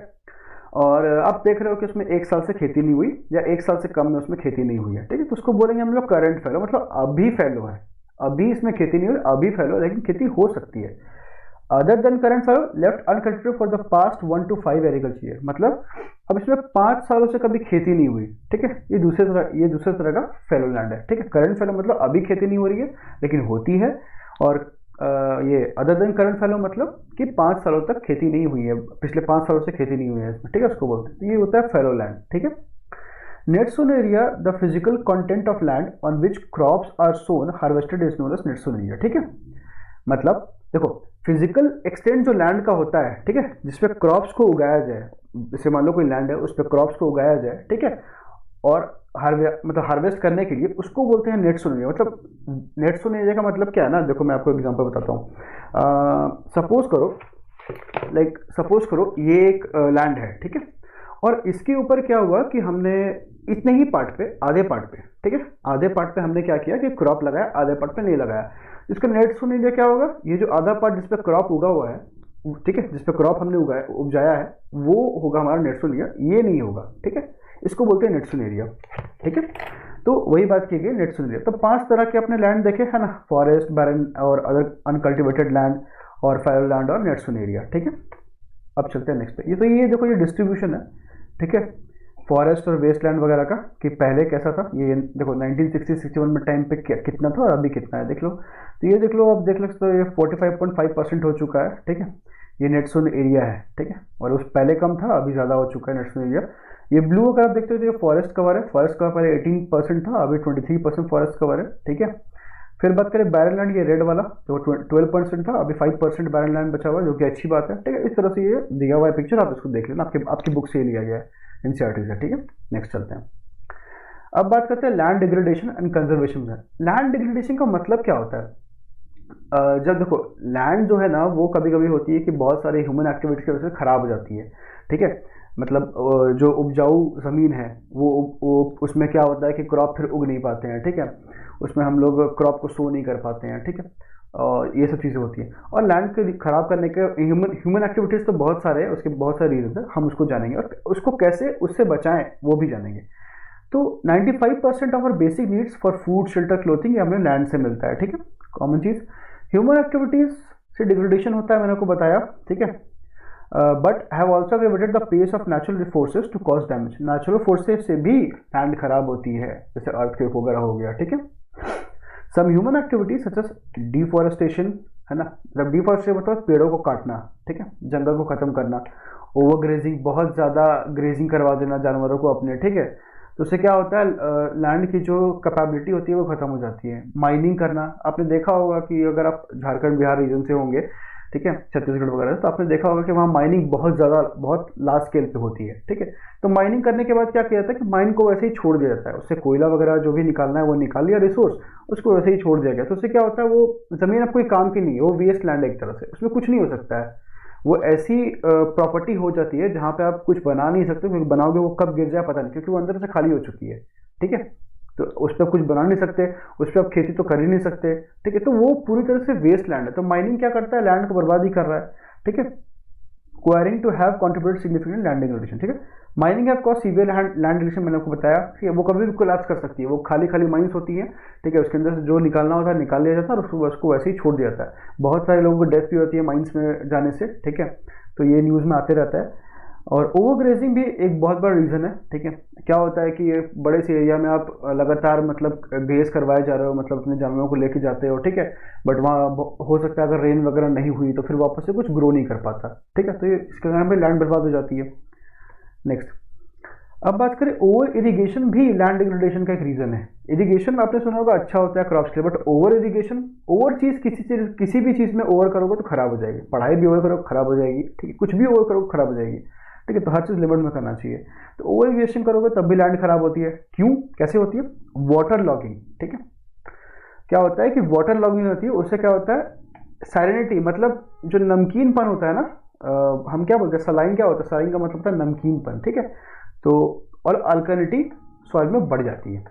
और आप देख रहे हो कि उसमें 1 साल से खेती नहीं हुई या 1 साल से कम में उसमें खेती नहीं हुई है, ठीक है, तो उसको बोलेंगे हम लोग करंट फेलो, मतलब अभी फेलो है, अभी इसमें खेती नहीं हुई, अभी फेलो, लेकिन खेती हो सकती है। Other than current fellow left uncultivated for the past 1 to 5 agriculture year, मतलब अब इसमें 5 सालों से कभी खेती नहीं हुई, ठीक है, ये दूसरे तरह का फेलो लैंड है, ठीक है। करंट फेलो मतलब अभी खेती नहीं हो रही है लेकिन होती है, और ये अदर देन करंट फेलो मतलब कि 5 सालों तक खेती नहीं हुई है, पिछले 5 सालों से खेती नहीं हुई है इसमें, ठीक है, उसको बोलते हैं। तो ये होता है फेलो लैंड, ठीक है। Net sown area the physical content of land on which crops are sown harvested is known as net sown area, ठीक है। मतलब देखो फिजिकल एक्सटेंट जो लैंड का होता है, ठीक है, जिसपे क्रॉप्स को उगाया जाए, जैसे मान लो कोई लैंड है उस पर क्रॉप्स को उगाया जाए, ठीक है, और हार्वेस्ट करने के लिए उसको बोलते हैं नेट सोन एरिया। मतलब नेट सोन एरिया का मतलब क्या है ना, देखो मैं आपको एग्जांपल बताता हूँ। सपोज करो ये एक लैंड है, ठीक है, और इसके ऊपर क्या हुआ कि हमने इतने ही पार्ट पे, आधे पार्ट पे, ठीक है, आधे पार्ट पे हमने क्या किया कि क्रॉप लगाया, आधे पार्ट पे नहीं लगाया। इसका नेट सोन एरिया क्या होगा, ये जो आधा पार्ट जिसपे क्रॉप उगा हुआ है, ठीक है, जिसपे क्रॉप हमने उपजाया है, वो होगा हमारा नेट सोन एरिया, ये नहीं होगा, ठीक है, इसको बोलते हैं नेट सोन एरिया, ठीक है। तो वही बात की गई नेट सोन एरिया। तो 5 तरह के अपने लैंड देखे है ना, फॉरेस्ट, बैरन और अदर अनकल्टिवेटेड लैंड और फेलो लैंड और नेट सोन एरिया, ठीक है। अब चलते हैं नेक्स्ट पे। ये देखो ये डिस्ट्रीब्यूशन है, ठीक है, फॉरेस्ट और वेस्ट लैंड वगैरह का, कि पहले कैसा था। ये देखो 1960-61 में टाइम पे कितना था और अभी कितना है, देख लो। तो ये देख लो, अब देख लो तो ये 45.5% हो चुका है, ठीक है, ये नेट सोन एरिया है, ठीक है, और उस पहले कम था, अभी ज़्यादा हो चुका है नेट सोन एरिया। ये ब्लू अगर आप देखते हो तो ये फॉरेस्ट कवर है, फॉरेस्ट कवर पहले 18% था, अभी 23% फॉरेस्ट कवर है, ठीक है। फिर बात करें बैरन लैंड, ये रेड वाला जो 12% था, अभी 5% बैरन लैंड बचा हुआ है, जो कि अच्छी बात है, ठीक है। इस तरह से ये दिया हुआ है पिक्चर, आप इसको देख लेना, आपकी बुक से लिया गया है, एनसीईआरटी से, ठीक है। नेक्स्ट चलते हैं। अब बात करते हैं लैंड डिग्रेडेशन एंड कंजर्वेशन में। लैंड डिग्रेडेशन का मतलब क्या होता है, जब देखो लैंड जो है ना वो कभी कभी होती है कि बहुत सारे ह्यूमन एक्टिविटीज की वजह से खराब हो जाती है, ठीक है। मतलब जो उपजाऊ जमीन है वो उसमें क्या होता है कि क्रॉप फिर उग नहीं पाते हैं, ठीक है, उसमें हम लोग क्रॉप को सो नहीं कर पाते हैं, ठीक है, और ये सब चीज़ें होती हैं। और लैंड को खराब करने के ह्यूमन एक्टिविटीज़ तो बहुत सारे हैं, उसके बहुत सारे रीजन है, हम उसको जानेंगे और उसको कैसे उससे बचाएं वो भी जानेंगे। तो 95% of our basic needs for food, shelter, clothing ये हमें लैंड से मिलता है, ठीक है, कॉमन चीज़। ह्यूमन एक्टिविटीज़ से डिग्रेडेशन होता है, मैंने आपको बताया, ठीक है, but have also elevated the pace of natural resources to cause damage. Natural forces से भी लैंड खराब होती है, जैसे अर्थक्वेक वगैरह हो गया, ठीक है। Some human activities such as deforestation, है ना, जब डिफॉरेस्टेशन मतलब पेड़ों को काटना, ठीक है, जंगल को खत्म करना, ओवर ग्रेजिंग, बहुत ज़्यादा ग्रेजिंग करवा देना जानवरों को अपने, ठीक है, तो उससे क्या होता है लैंड की जो कैपेबिलिटी होती है वो खत्म हो जाती है। माइनिंग करना, आपने देखा होगा कि अगर आप झारखंड बिहार रीजन से होंगे, ठीक है, छत्तीसगढ़ वगैरह, तो आपने देखा होगा कि वहाँ माइनिंग बहुत ज़्यादा, बहुत लार्ज स्केल पे होती है, ठीक है। तो माइनिंग करने के बाद क्या किया जाता है कि माइन को वैसे ही छोड़ दिया जाता है, उससे कोयला वगैरह जो भी निकालना है वो निकाल लिया रिसोर्स, उसको वैसे ही छोड़ दिया गया। तो उससे क्या होता है वो ज़मीन अब कोई काम की नहीं है, वो वेस्ट लैंड है एक तरह से, उसमें कुछ नहीं हो सकता है। वो ऐसी प्रॉपर्टी हो जाती है जहाँ पे आप कुछ बना नहीं सकते, क्योंकि बनाओगे वो कब गिर जाए पता नहीं, क्योंकि वो अंदर से खाली हो चुकी है, ठीक है। तो उस पर कुछ बना नहीं सकते, उस पर आप खेती तो कर ही नहीं सकते, ठीक है। तो वो पूरी तरह से वेस्ट लैंड है। तो माइनिंग क्या करता है, लैंड को बर्बाद ही कर रहा है, ठीक है। Quarrying to have contributed significant land degradation, ठीक है। Mining have cause severe land degradation, मैंने आपको बताया, ठीक है, वो कभी भी कोलैप्स कर सकती है, वो खाली खाली माइंस होती है, ठीक है, उसके अंदर से जो निकालना होता है निकाल लिया जाता है और उसको वैसे ही छोड़ दिया जाता है। बहुत सारे लोगों को डेथ भी होती है माइंस में जाने से, ठीक है, तो ये न्यूज़ में आते रहता है। और ओवरग्रेजिंग भी एक बहुत बड़ा रीज़न है, ठीक है। क्या होता है कि ये बड़े से एरिया में आप लगातार मतलब ग्रेज करवाए जा रहे हो, मतलब अपने जानवरों को लेके जाते हो, ठीक है, बट वहाँ हो सकता है अगर रेन वगैरह नहीं हुई तो फिर वापस से कुछ ग्रो नहीं कर पाता, ठीक है, तो ये इसके कारण भी लैंड बर्बाद हो जाती है। नेक्स्ट, अब बात करें ओवर इरिगेशन भी लैंड डिग्रेडेशन का एक रीज़न है। इरिगेशन आपने सुना होगा अच्छा होता है क्रॉप्स के लिए, बट ओवर इरिगेशन, ओवर चीज़ किसी भी चीज़ में ओवर करोगे तो खराब हो जाएगी। पढ़ाई भी ओवर करोगे खराब हो जाएगी, ठीक है, कुछ भी ओवर करोगे खराब हो जाएगी, ठीक है। तो हर चीज़ लिमिट में करना चाहिए। तो ओवर इरिगेशन करोगे तब भी लैंड खराब होती है। क्यों, कैसे होती है? वाटर लॉगिंग, ठीक है। क्या होता है कि वाटर लॉगिंग होती है, उससे क्या होता है, सैलिनिटी मतलब जो नमकीनपन होता है ना, हम क्या बोलते हैं, सलाइन क्या होता है, सलाइन का मतलब होता है नमकीनपन, ठीक है। तो और अल्कलिनिटी सॉइल में बढ़ जाती है,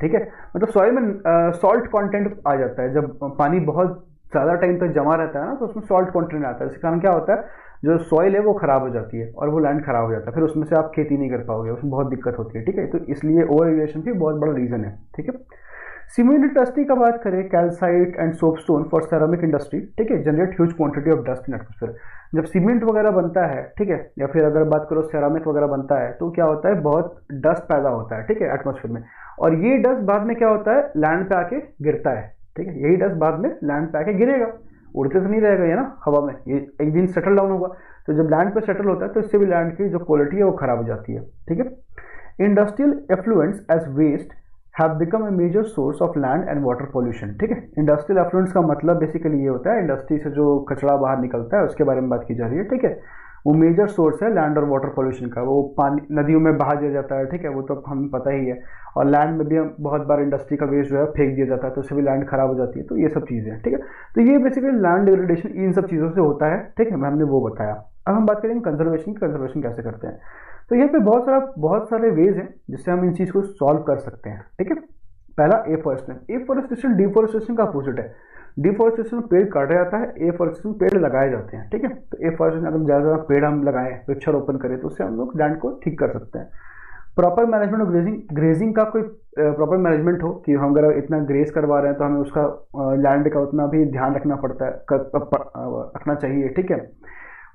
ठीक है, मतलब सॉइल में सॉल्ट कंटेंट आ जाता है। जब पानी बहुत ज़्यादा टाइम तक जमा रहता है ना तो उसमें सॉल्ट कंटेंट आता है। इसके कारण क्या होता है, जो सॉइल है वो खराब हो जाती है और वो लैंड खराब हो जाता है, फिर उसमें से आप खेती नहीं कर पाओगे, उसमें बहुत दिक्कत होती है। ठीक है, तो इसलिए ओवर इरिगेशन भी बहुत बड़ा रीज़न है। ठीक है, सीमेंट इंडस्ट्री का बात करें, calcite and soapstone for ceramic industry, ठीक है, generate huge quantity of dust in atmosphere. जब सीमेंट वगैरह बनता है, ठीक है, या फिर अगर बात करो सेरामिक वगैरह बनता है, तो क्या होता है, बहुत डस्ट पैदा होता है, ठीक है, एटमॉस्फेयर में। और ये डस्ट बाद में क्या होता है, लैंड पे आके गिरता है। ठीक है, यही डस्ट बाद में लैंड पे आके गिरेगा, उड़ते तो नहीं रहेगा ये ना हवा में, ये एक दिन सेटल डाउन होगा। तो जब लैंड पे सेटल होता है तो इससे भी लैंड की जो क्वालिटी है वो खराब हो जाती है। ठीक है, industrial effluents as waste have become a major source of land and water pollution. ठीक है, इंडस्ट्रियल एफ्लुएंट्स का मतलब बेसिकली ये होता है, इंडस्ट्री से जो कचरा बाहर निकलता है उसके बारे में बात की जा रही है। ठीक है, वो मेजर सोर्स है लैंड और वाटर पोल्यूशन का। वो पानी नदियों में बहा दिया जाता है, ठीक है, वो तो हमें पता ही है। और लैंड में भी हम बहुत बार इंडस्ट्री का वेस्ट जो है फेंक दिया जाता है, तो उससे भी लैंड खराब हो जाती है। तो ये सब चीज़ें हैं। ठीक है, तो ये बेसिकली लैंड डिग्रेडेशन इन सब चीज़ों से होता है। ठीक है, हमने वो बताया। अब हम बात करेंगे कंजर्वेशन की, कंजर्वेशन कैसे करते हैं। तो यहाँ पे बहुत सारे वेज हैं जिससे हम इन चीज़ को सॉल्व कर सकते हैं। ठीक है, पहला एफॉरेस्टेशन। एफॉरेस्टेशन डिफॉरेस्टेशन का अपोजिट है। डिफॉरेस्टेशन में पेड़ काटा जाता है, एफॉरेस्टेशन में पेड़ लगाए जाते हैं। ठीक है, तो एफॉरेस्टेशन अगर ज़्यादा पेड़ हम लगाएं, वृक्षारोपण करें, तो उससे हम लोग लैंड को ठीक कर सकते हैं। Proper management of grazing, grazing का कोई प्रॉपर मैनेजमेंट हो कि हम अगर इतना ग्रेज करवा रहे हैं तो हमें उसका लैंड का उतना भी ध्यान रखना पड़ता है, रखना चाहिए। ठीक है,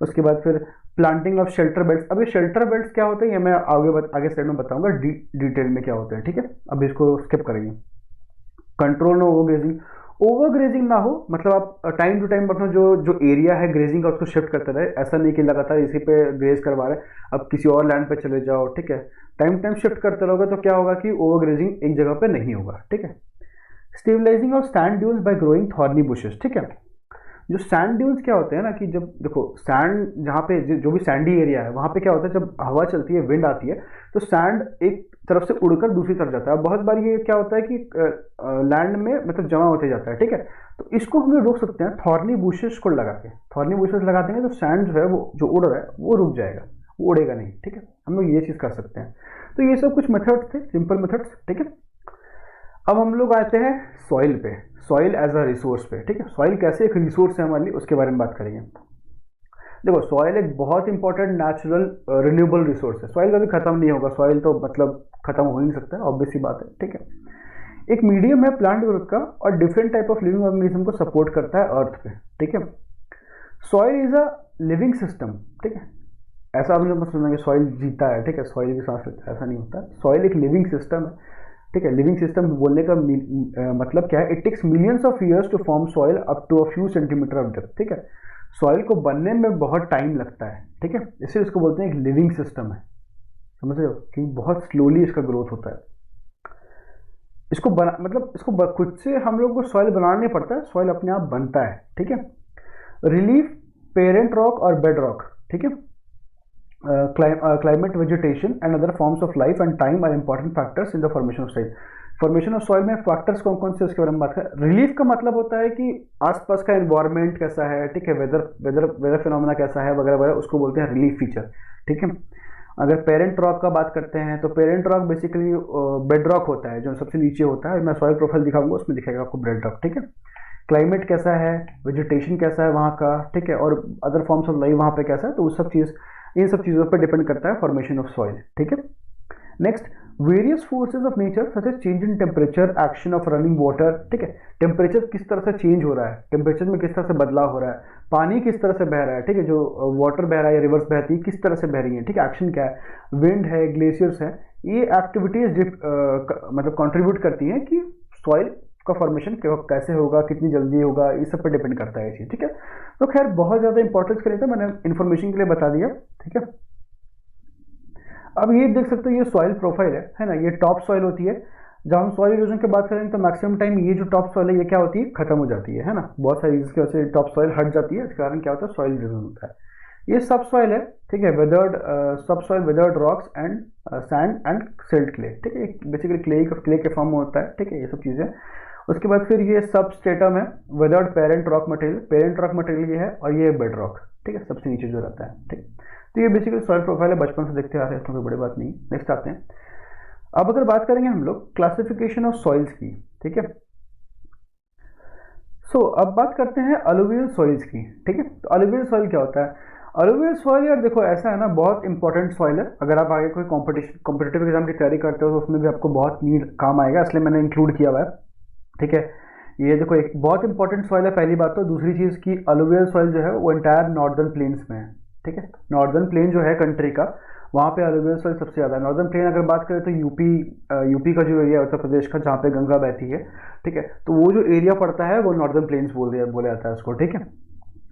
उसके बाद फिर प्लांटिंग ऑफ शेल्टर बेल्ट्स। अब ये शेल्टर बेल्ट्स क्या होते हैं ये मैं आगे स्लाइड में बताऊंगा डिटेल में क्या होते हैं। ठीक है, अब इसको स्किप करेंगे। Control no overgrazing. Overgrazing ना हो, मतलब आप टाइम टू टाइम अपना जो एरिया है ग्रेजिंग का उसको शिफ्ट करते रहे। ऐसा नहीं कि लगातार इसी पे ग्रेज करवा रहे, अब किसी और लैंड पे चले जाओ। ठीक है, टाइम टाइम शिफ्ट करते रहोगे तो क्या होगा कि ओवर ग्रेजिंग एक जगह पे नहीं होगा। ठीक है, stabilising of sand dunes by growing thorny bushes. ठीक है, जो सैंड ड्यून्स क्या होते हैं ना, कि जब देखो सैंड जहाँ पे जो भी सैंडी एरिया है वहाँ पे क्या होता है, जब हवा चलती है, विंड आती है, तो सैंड एक तरफ से उड़कर दूसरी तरफ जाता है। बहुत बार ये क्या होता है कि लैंड में मतलब जमा होते जाता है। ठीक है, तो इसको हम लोग रोक सकते हैं थॉर्नी बुशेस को लगा के। थॉर्नी बुशेस लगा देंगे तो सैंड जो है वो जो उड़ रहा है वो रुक जाएगा, वो उड़ेगा नहीं। ठीक है, हम लोग ये चीज़ कर सकते हैं। तो ये सब कुछ मेथड्स थे, सिंपल मेथड्स। ठीक है, अब हम लोग आते हैं सॉइल पे, सॉइल एज अ रिसोर्स पे। ठीक है, सॉइल कैसे एक रिसोर्स है हमारे लिए, उसके बारे में बात करेंगे। देखो सॉइल एक बहुत इंपॉर्टेंट नेचुरल रिन्यूएबल रिसोर्स है। सॉइल कभी खत्म नहीं होगा, सॉइल तो मतलब खत्म हो ही नहीं सकता है, ऑब्वियस सी बात है। ठीक है, एक मीडियम है प्लांट ग्रोथ का और different type of living organism को सपोर्ट करता है अर्थ पे। ठीक है, soil is a living system. ठीक है, ऐसा आप लोग सुनेंगे सॉइल जीता है, ठीक है, सॉइल भी सांस लेता है, ऐसा नहीं होता। सॉइल एक लिविंग सिस्टम है। ठीक है, लिविंग सिस्टम बोलने का मतलब क्या है, it takes millions of years to form soil up to a few centimetre of depth. ठीक है, सॉइल को बनने में बहुत टाइम लगता है। ठीक है, इसलिए इसको बोलते हैं एक लिविंग सिस्टम है, समझ रहे हो, क्योंकि बहुत स्लोली इसका ग्रोथ होता है। इसको बना मतलब इसको खुद से हम लोग को सॉइल बनाना नहीं पड़ता है, सॉइल अपने आप बनता है। ठीक है, रिलीफ, पेरेंट रॉक और बेड रॉक। ठीक है, climate, vegetation and other forms of life and time are important factors in the formation of soil. Formation of soil में फैक्टर्स कौन कौन से उसके बारे में बात करें। रिलीफ का मतलब होता है कि आसपास का एनवायरनमेंट कैसा है, ठीक है, वेदर फिनोमेना कैसा है वगैरह वगैरह, उसको बोलते हैं रिलीफ फीचर। ठीक है, अगर पेरेंट रॉक का बात करते हैं तो parent rock basically bed rock होता है, जो सबसे नीचे होता है। मैं सॉइल प्रोफाइल दिखाऊंगा, उसमें दिखेगा आपको बेड रॉक। ठीक है, क्लाइमेट कैसा है, वेजिटेशन कैसा है वहाँ का, ठीक है, और अदर फॉर्म्स ऑफ लाइफ वहाँ पे कैसा है, तो उस सब चीज़ इन सब चीज़ों पर डिपेंड करता है फॉर्मेशन ऑफ सॉइल। ठीक है, next, various forces of nature such as change in temperature, action of running water. ठीक है, टेम्परेचर किस तरह से चेंज हो रहा है, टेम्परेचर में किस तरह से बदलाव हो रहा है, पानी किस तरह से बह रहा है, ठीक है, जो वाटर बह रहा है या रिवर्स बहती है किस तरह से बह रही है, ठीक है, एक्शन क्या है, विंड है, ग्लेशियर्स है, ये एक्टिविटीज मतलब कंट्रीब्यूट करती हैं कि सॉइल का फॉर्मेशन कैसे होगा, कितनी जल्दी होगा, इस सब पर डिपेंड करता है ये चीज़। ठीक है, तो खैर बहुत ज़्यादा इंपॉर्टेंस के लिए था, मैंने इन्फॉर्मेशन के लिए बता दिया। ठीक है, अब ये देख सकते हो ये सॉइल प्रोफाइल है ना, ये टॉप सॉइल होती है। जब हम सॉइल इरोजन की बात करेंगे तो मैक्सिमम टाइम ये जो टॉप सॉइल है ये क्या होती है, खत्म हो जाती है ना, बहुत सारी रीजन की वजह से टॉप सॉइल हट जाती है, इस कारण क्या होता है, सॉइल इरोजन होता है। ये सब सॉइल है, ठीक है, वेदर्ड सब soil, weathered rocks and sand and silt clay. ठीक है, बेसिकली क्ले के फॉर्म में होता है। ठीक है, ये सब चीज़ें। उसके बाद फिर ये सब स्टेटम है, weathered parent rock material, parent rock material ये है, और ये बेड रॉक। ठीक है, सबसे नीचे जो रहता है। ठीक, तो ये बेसिकली सॉइल प्रोफाइल है, बचपन से देखते आ रहे हैं, तो कोई बड़ी बात नहीं। नेक्स्ट आते हैं अब अगर बात करेंगे हम लोग क्लासिफिकेशन ऑफ सॉइल्स की, ठीक है। अब बात करते हैं अलुवियल सॉइल्स की, ठीक है। तो अलुवियल सॉइल क्या होता है? अलुवियल सॉइल यार देखो ऐसा है ना, बहुत इंपॉर्टेंट सॉइल है। अगर आप आगे कोई कॉम्पिटिटिव एग्जाम की तैयारी करते हो तो उसमें भी आपको बहुत नीड काम आएगा, इसलिए मैंने इंक्लूड किया हुआ है, ठीक है। ये देखो एक बहुत इंपॉर्टेंट सॉइल है, पहली बात। तो दूसरी चीज़ की अलुवियल सॉइल जो है वो एंटायर नॉर्दर्न प्लेन्स में है, ठीक है। नॉर्दर्न प्लेन जो है कंट्री का, वहाँ पे अलुवियल सॉइल सबसे ज़्यादा है। नॉर्दर्न प्लेन अगर बात करें तो यूपी का जो एरिया है, उत्तर प्रदेश का, जहाँ पे गंगा बहती है, ठीक है, तो वो जो एरिया पड़ता है वो नॉर्दर्न प्लेन्स बोला जाता है उसको, ठीक है।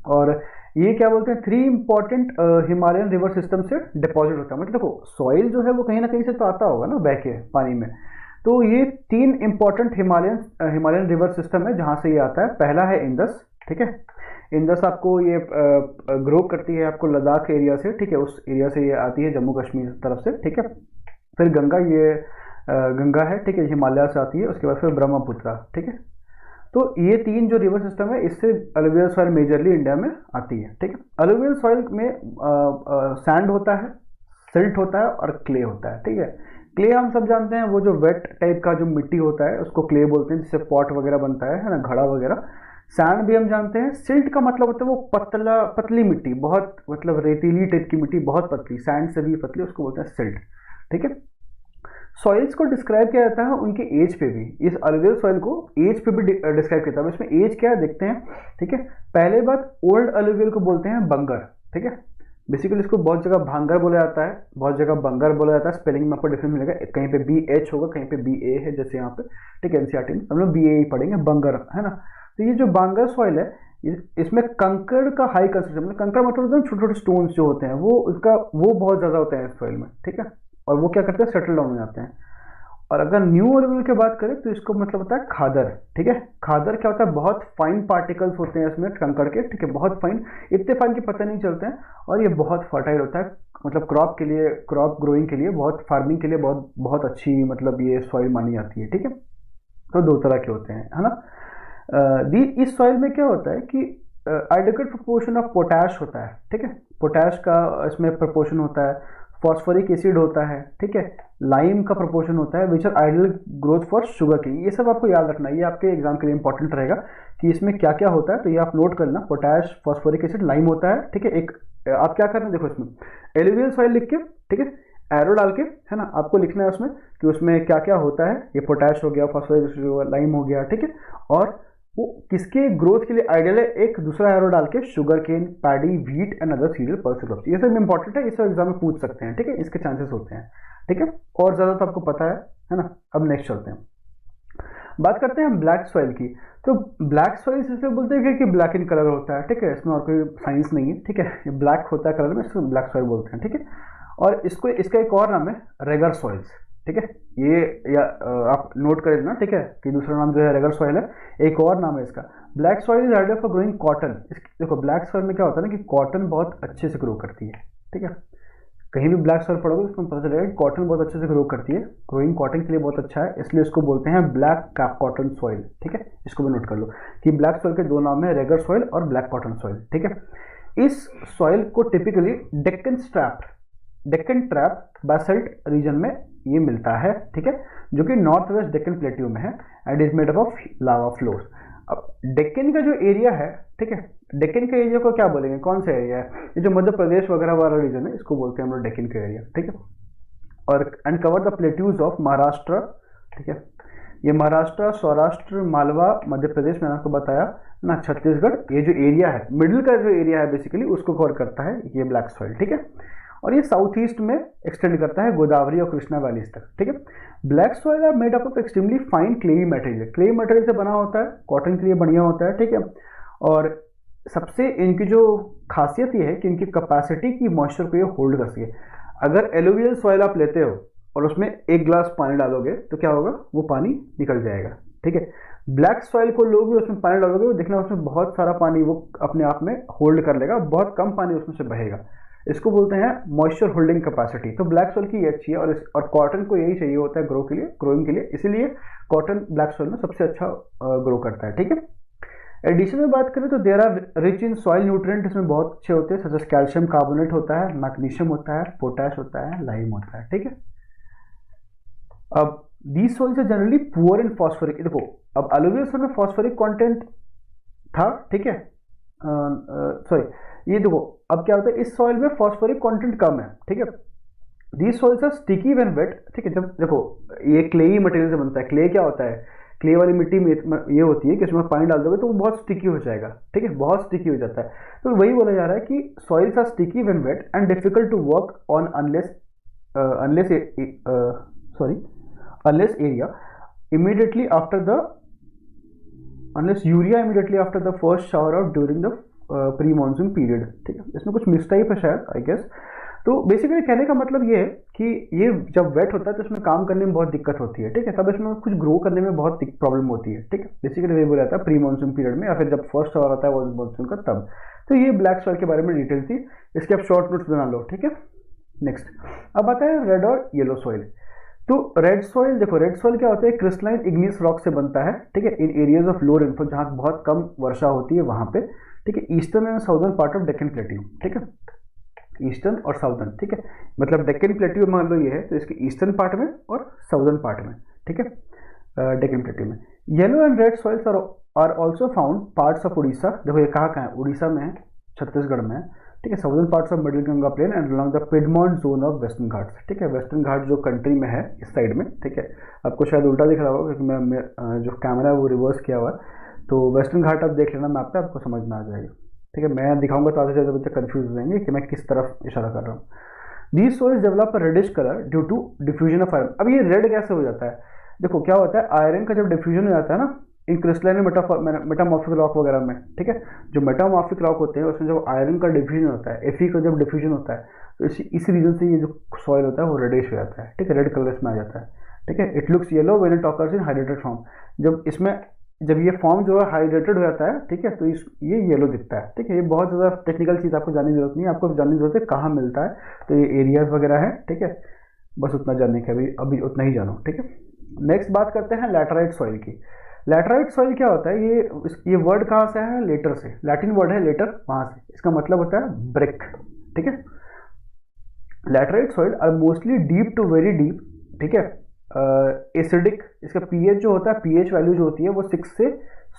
और ये क्या बोलते हैं, 3 इंपॉर्टेंट हिमालयन रिवर सिस्टम से डिपॉजिट होता है। मतलब देखो सॉइल जो है वो कहीं ना कहीं से तो आता होगा ना बह के पानी में, तो ये 3 इंपॉर्टेंट हिमालयन रिवर सिस्टम है जहाँ से ये आता है। पहला है इंडस, ठीक है। इंडस आपको ये ग्रो करती है आपको लद्दाख एरिया से, ठीक है, उस एरिया से ये आती है जम्मू कश्मीर तरफ से, ठीक है। फिर गंगा, ये गंगा है, ठीक है, हिमालय से आती है। उसके बाद फिर ब्रह्मपुत्र, ठीक है। तो ये 3 जो रिवर सिस्टम है, इससे अलुवियल सॉइल मेजरली इंडिया में आती है, ठीक है। अलुवियल सॉइल में सैंड होता है, सिल्ट होता है और क्ले होता है, ठीक है। क्ले हम सब जानते हैं, वो जो वेट टाइप का जो मिट्टी होता है उसको क्ले बोलते हैं, जिससे पॉट वगैरह बनता है ना, घड़ा वगैरह। सैंड भी हम जानते हैं। सिल्ट का मतलब होता है वो पतली मिट्टी, बहुत मतलब रेतीली टाइप की मिट्टी, बहुत पतली, सैंड से भी पतली, उसको बोलते हैं सिल्ट, ठीक है। सॉइल्स को डिस्क्राइब किया जाता है उनके एज पे भी। इस अलुवियल सॉइल को एज पे भी डिस्क्राइब किया जाता है। इसमें एज क्या है देखते हैं, ठीक है। पहले बात, ओल्ड अलुवियल को बोलते हैं बंगर, ठीक है। बेसिकली इसको बहुत जगह भांगर बोला जाता है, बहुत जगह बंगर बोला जाता है। स्पेलिंग में आपको डिफरेंस मिलेगा, कहीं पे BH होगा, कहीं पे BA है, जैसे यहाँ पे, ठीक है। NCERT में हम लोग BA ही पढ़ेंगे, बंगर, है ना। तो ये जो बांगर सॉइल है, इसमें कंकड़ का हाई कंसेंट्रेशन, मतलब कंकड़ मतलब छोटे छोटे स्टोन्स जो होते हैं वो बहुत ज़्यादा होते हैं इस सॉइल में, ठीक है। और वो क्या करते हैं, सेटल डाउन हो जाते हैं। और अगर न्यू अलुवियल की बात करें तो इसको मतलब होता है खादर, ठीक है। खादर क्या होता है, बहुत फाइन पार्टिकल्स होते हैं इसमें कंकड़ के, ठीक है, बहुत फाइन, इतने फाइन की पता नहीं चलते हैं। और ये बहुत फर्टाइल होता है, मतलब क्रॉप के लिए, क्रॉप ग्रोइंग के लिए, बहुत फार्मिंग के लिए बहुत बहुत अच्छी मतलब ये सॉइल मानी जाती है, ठीक है। तो 2 तरह के होते हैं, है ना। इस सॉइल में क्या होता है कि एडिक्वेट प्रोपोर्शन ऑफ पोटैश होता है, ठीक है। पोटैश का इसमें प्रोपोर्शन होता है, फॉस्फोरिक एसिड होता है, ठीक है, लाइम का प्रोपोर्शन होता है, which are ideal growth for sugar cane. ये सब आपको याद रखना है, ये आपके एग्जाम के लिए इंपॉर्टेंट रहेगा कि इसमें क्या क्या होता है। तो ये आप नोट कर लेना, पोटैश, फॉस्फोरिक एसिड, लाइम होता है, ठीक है। एक आप क्या करना, देखो इसमें एलुवियल सॉइल लिख के, ठीक है, एरो डाल के, है ना, आपको लिखना है उसमें कि उसमें क्या क्या होता है। ये पोटैश हो गया, फॉस्फोरिक एसिड हो गया, लाइम हो गया, ठीक है। और वो किसके ग्रोथ के लिए आइडियल है, एक दूसरा एरो डाल के, sugar cane, paddy, wheat and other cereal pulses growth. ये सब इंपॉर्टेंट है, इस एग्जाम में पूछ सकते हैं, ठीक है, इसके चांसेस होते हैं, ठीक है। और ज़्यादा तो आपको पता है ना। अब नेक्स्ट चलते हैं, बात करते हैं हम ब्लैक सॉइल की। तो ब्लैक सॉइल इसलिए बोलते हैं कि ब्लैक इन कलर होता है, ठीक है, इसमें और कोई साइंस नहीं है, ठीक है, ये ब्लैक होता है कलर में, इसको ब्लैक सॉइल बोलते हैं, ठीक है। और इसका एक और नाम है रेगर सॉइल्स, ठीक है। ये या आप नोट कर लेना, ठीक है, कि दूसरा नाम जो है रेगर सॉइल है, एक और नाम है इसका। Black soil is ideal for growing cotton. देखो ब्लैक सॉइल में क्या होता है ना कि कॉटन बहुत अच्छे से ग्रो करती है, ठीक है। कहीं भी ब्लैक सॉइल पड़ोगे उसमें पता चलेगा कि कॉटन बहुत अच्छे से ग्रो करती है, ग्रोइंग कॉटन के लिए बहुत अच्छा है, इसलिए इसको बोलते हैं ब्लैक कॉटन सॉइल, ठीक है। इसको भी नोट कर लो कि ब्लैक सॉइल के 2 नाम है, रेगर सॉइल और ब्लैक कॉटन सॉइल, ठीक है। इस सॉइल को टिपिकली डेक्कन ट्रैप बासल्ट रीजन में ये मिलता है, ठीक है, जो कि नॉर्थ वेस्ट डेक्कन प्लेट्यू में है and is made up of lava floor. अब डेक्कन का जो एरिया है, ठीक है, डेक्कन के एरिया को क्या बोलेंगे, कौन सा एरिया है, ये जो मध्य प्रदेश वगैरह वाला रीजन है, इसको बोलते हैं हम लोग डेक्कन का एरिया, ठीक है। और and cover the plateaus of Maharashtra, ठीक है, ये महाराष्ट्र, सौराष्ट्र, मालवा, मध्य प्रदेश मैंने आपको बताया ना, छत्तीसगढ़, ये जो एरिया है, मिडिल का जो एरिया है बेसिकली उसको कवर करता है ये ब्लैक सॉइल, ठीक है। और ये साउथ ईस्ट में एक्सटेंड करता है गोदावरी और कृष्णा वैलीज तक, ठीक है। Black soil are made up of extremely fine clayey material, clayey material से बना होता है, कॉटन के लिए बढ़िया होता है, ठीक है। और सबसे इनकी जो खासियत ये है कि इनकी कैपेसिटी की मॉइस्चर को ये होल्ड कर सके। अगर एलुवियल सॉइल आप लेते हो और उसमें 1 गिलास पानी डालोगे तो क्या होगा, वो पानी निकल जाएगा, ठीक है। ब्लैक सॉइल को लोगे, उसमें पानी डालोगे, वो देखना उसमें बहुत सारा पानी वो अपने आप में होल्ड कर लेगा, बहुत कम पानी उसमें से बहेगा। इसको बोलते हैं मॉइस्चर होल्डिंग कैपेसिटी। तो ब्लैक सॉइल की ये अच्छी है। और कॉटन को यही चाहिए होता है ग्रोइंग के लिए, इसीलिए कॉटन ब्लैक सॉइल में सबसे अच्छा ग्रो करता है, ठीक है। एडिशन में बात करें तो there are rich in soil nutrient, इसमें बहुत अच्छे होते हैं, सच एज कैल्शियम कार्बोनेट होता है, मैग्नीशियम होता है, पोटैश होता है, लाइम होता है, ठीक है। अब these soils are generally poor in phosphoric, देखो अब अलुवियल सॉइल में फॉस्फोरिक कंटेंट था, ठीक है, सॉरी ये देखो अब क्या होता है, इस सॉइल में फॉस्फोरिक कंटेंट कम है, ठीक है। These soils are sticky when wet, ठीक है। जब देखो ये क्लेई मटेरियल से बनता है, क्ले क्या होता है, क्ले वाली मिट्टी में ये होती है कि उसमें पानी डाल दोगे तो वो बहुत स्टिकी हो जाएगा, ठीक है, बहुत स्टिकी हो जाता है। तो वही बोला जा रहा है कि soils are sticky when wet and difficult to work on unless area immediately after the unless urea immediately after the first shower out during the pre monsoon period, ठीक है। इसमें कुछ मिसटाइप है शायद, आई गेस। तो बेसिकली कहने का मतलब ये है कि ये जब वेट होता है तो इसमें काम करने में बहुत दिक्कत होती है, ठीक है, तब इसमें कुछ ग्रो करने में बहुत प्रॉब्लम होती है, ठीक है। बेसिकली वही बोला जाता है प्री मानसून पीरियड में, या फिर जब फर्स्ट शावर आता है मानसून का तब। तो ये ब्लैक सॉइल के बारे में डिटेल थी, इसके आप शॉर्ट नोट्स बना लो, ठीक है। नेक्स्ट अब आता है रेड और येलो सॉइल। तो रेड सॉइल, देखो रेड सॉइल क्या होता है, क्रिस्टलाइन इग्नियस रॉक से बनता है, ठीक है, इन एरियाज ऑफ लो रेनफॉल, जहाँ बहुत कम वर्षा होती है वहां पे, ठीक है, eastern and southern part of Deccan plateau, ठीक है, ईस्टर्न और साउदर्न, ठीक है, मतलब डेक्कन प्लेट्यू मान लो ये है तो इसके ईस्टर्न पार्ट में और साउदर्न पार्ट में, ठीक है, डेक्कन प्लेट्यू में। Yellow and red soils are also found parts of Orissa, देखो ये कहाँ है, उड़ीसा में है, छत्तीसगढ़ में है, ठीक है, southern parts of middle Ganga plain and along the piedmont zone of western Ghats, ठीक है, वेस्टर्न घाट जो कंट्री में है इस साइड में, ठीक है। आपको शायद उल्टा दिख रहा होगा क्योंकि मैं जो कैमरा है वो रिवर्स किया हुआ है, तो वेस्टर्न घाट आप देख लेना मैप पे, आपको समझ में आ जाएगा, ठीक है। मैं दिखाऊंगा तो आधे से ज़्यादा बच्चे कंफ्यूज हो जाएंगे कि मैं किस तरफ इशारा कर रहा हूँ। These soils develop reddish colour due to diffusion of iron. अब ये रेड कैसे हो जाता है, देखो क्या होता है, आयरन का जब डिफ्यूजन हो जाता है ना इन क्रिस्टलाइन मेटामॉर्फिक रॉक वगैरह में, ठीक है, जो मेटामॉर्फिक रॉक होते हैं उसमें जब आयरन का डिफ्यूजन होता है, Fe का जब डिफ्यूजन होता है तो इस रीजन से ये जो सॉइल होता है वो रेडिश हो जाता है, ठीक है, रेड कलर इसमें आ जाता है, ठीक है। It looks yellow when it occurs in hydrated form, जब ये फॉर्म जो है हाइड्रेटेड हो जाता है, ठीक है, तो ये येलो दिखता है, ठीक है। ये बहुत ज़्यादा टेक्निकल चीज़ आपको जानने की जरूरत नहीं है, आपको जानने की जरूरत है कहाँ मिलता है, तो ये एरियाज वगैरह है, ठीक है, बस उतना जानने का, अभी उतना ही जानो, ठीक है। नेक्स्ट बात करते हैं लैटराइट सॉइल की। लैटराइट सॉइल क्या होता है, ये वर्ड कहाँ से है, लेटर से, लैटिन वर्ड है लेटर, वहाँ से, इसका मतलब होता है ब्रिक, ठीक है। Laterite soil are mostly deep to very deep, ठीक है, एसिडिक, इसका पीएच जो होता है, पीएच वैल्यू जो होती है वो 6 से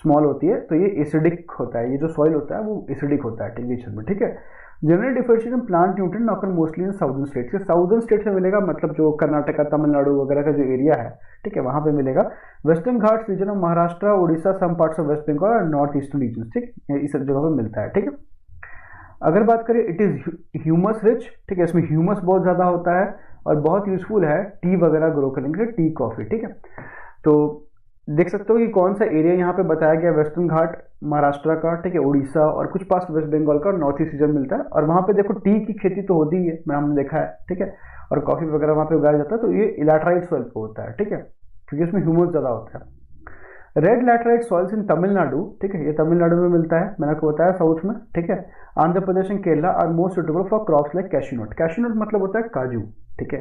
स्मॉल होती है, तो ये एसिडिक होता है, ये जो सॉइल होता है वो एसिडिक होता है टेम्परेचर में, ठीक है। General differentiation plant nutrient occur mostly in southern states, के साउदर्न स्टेट्स में मिलेगा, मतलब जो कर्नाटका तमिलनाडु वगैरह का जो एरिया है, ठीक है, वहां पे मिलेगा। Western Ghats region of Maharashtra, Orissa, some parts of West Bengal और नॉर्थ ईस्टर्न रीजन, ठीक, इस जगह पे मिलता है, ठीक है। अगर बात करें इट इज ह्यूमस रिच, ठीक है, इसमें ह्यूमस बहुत ज़्यादा होता है और बहुत यूजफुल है टी वगैरह ग्रो करने के लिए, टी कॉफ़ी, ठीक है। तो देख सकते हो कि कौन सा एरिया यहाँ पे बताया गया, वेस्टर्न घाट महाराष्ट्र का, ठीक है, उड़ीसा और कुछ पास वेस्ट बंगाल का, नॉर्थ ईस्ट रीजन मिलता है, और वहाँ पे देखो टी की खेती तो होती ही है, मैं हमने देखा है, ठीक है, और कॉफ़ी वगैरह वहाँ पे उगाया जाता है, तो ये लैटराइट सॉइल पे होता है, ठीक है, क्योंकि इसमें ह्यूमस ज़्यादा होता है। रेड लैटराइट सॉइल्स इन तमिलनाडु, ठीक है, ये तमिलनाडु में मिलता है, मैंने आपको बताया साउथ में, ठीक है। Andhra Pradesh and Kerala are most suitable for crops like cashew nut, cashew nut मतलब होता है काजू, ठीक है,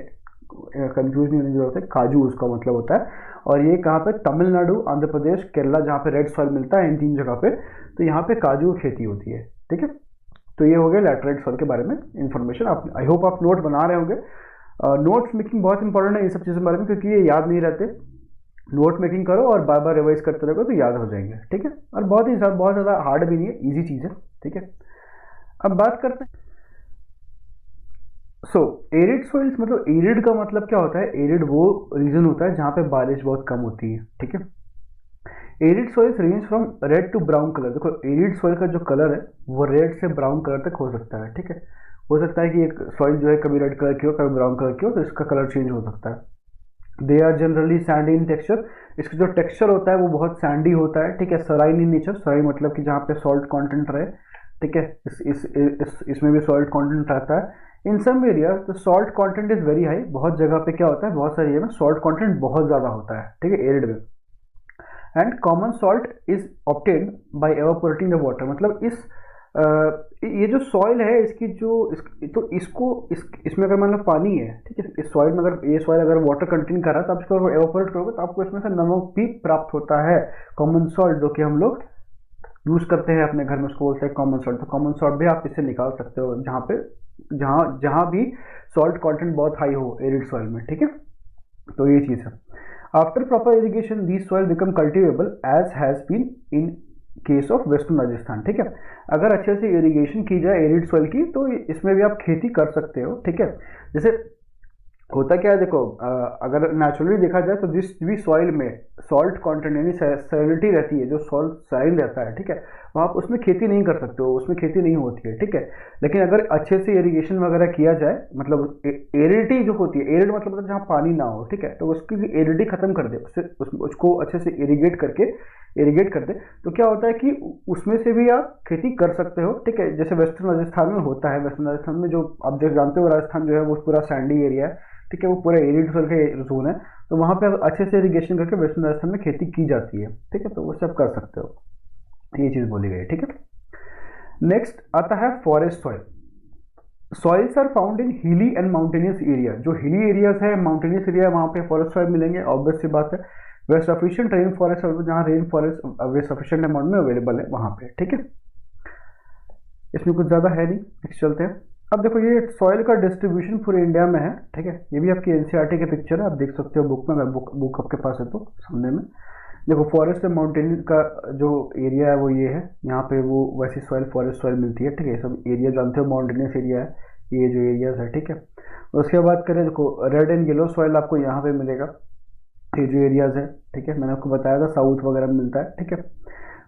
कंफ्यूज नहीं होने की जरूरत है, काजू उसका मतलब होता है। और ये कहाँ पे, तमिलनाडु, आंध्र प्रदेश, केरला, जहाँ पे रेड सॉइल मिलता है, इन 3 जगह पे, तो यहाँ पे काजू की खेती होती है, ठीक है। तो ये हो गया लैटराइट सॉइल के बारे में इन्फॉर्मेशन। आप आई होप आप नोट बना रहे होंगे। नोट्स मेकिंग बहुत इंपॉर्टेंट है इन सब चीज़ों के बारे में, क्योंकि ये याद नहीं रहते। नोट मेकिंग करो और बार बार रिवाइज करते रहोगे तो याद हो जाएंगे, ठीक है। और बहुत ज़्यादा हार्ड भी नहीं है, ईजी चीज़ है, ठीक है। अब बात करते हैं एरिड सॉइल्स, मतलब एरिड का मतलब क्या होता है, एरिड वो रीजन होता है जहाँ पे बारिश बहुत कम होती है, ठीक है। Arid soils range from red to brown colour, देखो एरिड सॉइल का जो कलर है वो रेड से ब्राउन कलर तक हो सकता है, ठीक है। हो सकता है कि एक सॉइल जो है कभी रेड कलर की हो, कभी ब्राउन कलर की हो, तो इसका कलर चेंज हो सकता है। They are generally sandy in texture, इसका जो टेक्सचर होता है वो बहुत सैंडी होता है, ठीक है। सराइन इन नेचर, सराइन मतलब कि जहाँ पे सॉल्ट कंटेंट रहे, ठीक है, इसमें भी सॉल्ट कंटेंट रहता है। In some area the salt content is very high, बहुत जगह पे क्या होता है, बहुत सारी एरिया में सॉल्ट कंटेंट बहुत ज़्यादा होता है, ठीक है, एरिड में। And common salt is obtained by evaporating the water, मतलब ये जो सॉइल है इसकी इसमें अगर मतलब पानी है, ठीक है, इस सॉइल में अगर ये सॉइल अगर वाटर कंटेन कर रहा है तो आप इसको एवापोरेट करोगे तो आपको इसमें से नमक भी प्राप्त होता है, कॉमन सॉल्ट, जो कि हम लोग यूज करते हैं अपने घर में, उसको बोलते हैं कॉमन सॉल्ट। तो कॉमन सॉल्ट भी आप इससे निकाल सकते हो जहाँ भी सॉल्ट कंटेंट बहुत हाई हो एरिड सॉइल में, ठीक है। तो ये चीज़ है। After proper irrigation these soil become cultivable as has been in case of western Rajasthan, ठीक है। अगर अच्छे से इरिगेशन की जाए एरिड सॉइल की तो इसमें भी आप खेती कर सकते हो, ठीक है। जैसे होता क्या है, देखो अगर नेचुरली देखा जाए तो जिस भी सॉइल में सॉल्ट कॉन्टेंट यानी सैलिनिटी रहती है, जो सॉल्ट साइन रहता है, ठीक है, वहाँ आप उसमें खेती नहीं कर सकते हो, उसमें खेती नहीं होती है, ठीक है। लेकिन अगर अच्छे से इरिगेशन वगैरह किया जाए, मतलब एरिडिटी जो होती है, एरिड मतलब जहाँ पानी ना हो, ठीक है, तो उसकी एरिडिटी खत्म कर दे, उसको अच्छे से इरिगेट कर दे, तो क्या होता है कि उसमें से भी आप खेती कर सकते हो, ठीक है। जैसे वेस्टर्न राजस्थान में होता है, वेस्टर्न राजस्थान में जो आप जैसे जानते हो राजस्थान जो है वो पूरा सैंडी एरिया है, ठीक है, वो पूरा एरिड सोल का जोन है, तो वहाँ पे अच्छे से इरिगेशन करके वेस्टर्न राजस्थान में खेती की जाती है, ठीक है, तो वो सब कर सकते हो, ये चीज़ बोली गई है, ठीक है। नेक्स्ट आता है forest soil. Soils are found in hilly and mountainous area, जो हिली एरियाज है, माउंटेनियस एरिया, वहाँ पे फॉरेस्ट सॉइल मिलेंगे, ऑब्वियस सी बात है। वे सफिशिएंट रेन फॉरेस्ट, जहाँ रेन फॉरेस्ट वे सफिशिएंट अमाउंट में अवेलेबल है वहाँ पे, ठीक है। इसमें कुछ ज़्यादा है नहीं, नेक्स्ट चलते हैं। अब देखो ये सॉइल का डिस्ट्रीब्यूशन पूरे इंडिया में है, ठीक है, ये भी आपकी एनसीईआरटी के पिक्चर है, आप देख सकते हो बुक में, अगर बुक आपके पास है तो सामने में देखो। फॉरेस्ट एंड माउंटेन का जो एरिया है वो ये है, यहाँ पे वो वैसी सॉइल फॉरेस्ट सॉइल मिलती है, ठीक है। सब एरिया जानते हो माउंटेनियस एरिया है, ये जो एरियाज है, ठीक है। उसके बाद करें, देखो रेड एंड येलो सॉइल आपको यहाँ पे मिलेगा, ये जो एरियाज है, ठीक है, मैंने आपको बताया था साउथ वगैरह में मिलता है, ठीक है।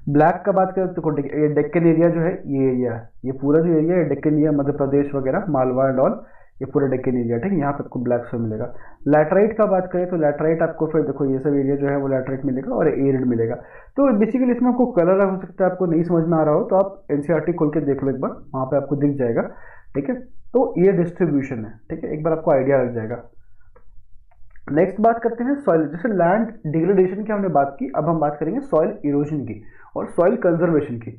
ब्लैक का बात करें तो ये डेक्कन एरिया जो है, ये एरिया है, ये पूरा जो एरिया है डेक्कन एरिया, मध्य प्रदेश वगैरह, मालवा एंड ऑल, ये पूरा डेक्कन एरिया, ठीक है, यहाँ पे आपको ब्लैक सॉइल मिलेगा। लैटराइट का बात करें तो लैटराइट आपको फिर देखो ये सब एरिया जो है वो लैटराइट मिलेगा और एरिड मिलेगा। तो बेसिकली इसमें आपको कलर हो सकता है आपको नहीं समझ में आ रहा हो तो आप एनसीईआरटी खोल के देख लो एक बार, वहाँ पे आपको दिख जाएगा, ठीक है। तो ये डिस्ट्रीब्यूशन है, ठीक है, एक बार आपको आइडिया लग जाएगा। नेक्स्ट बात करते हैं सॉइल, जैसे लैंड डिग्रेडेशन की हमने बात की, अब हम बात करेंगे सॉइल इरोजन की और सॉइल कंजर्वेशन की।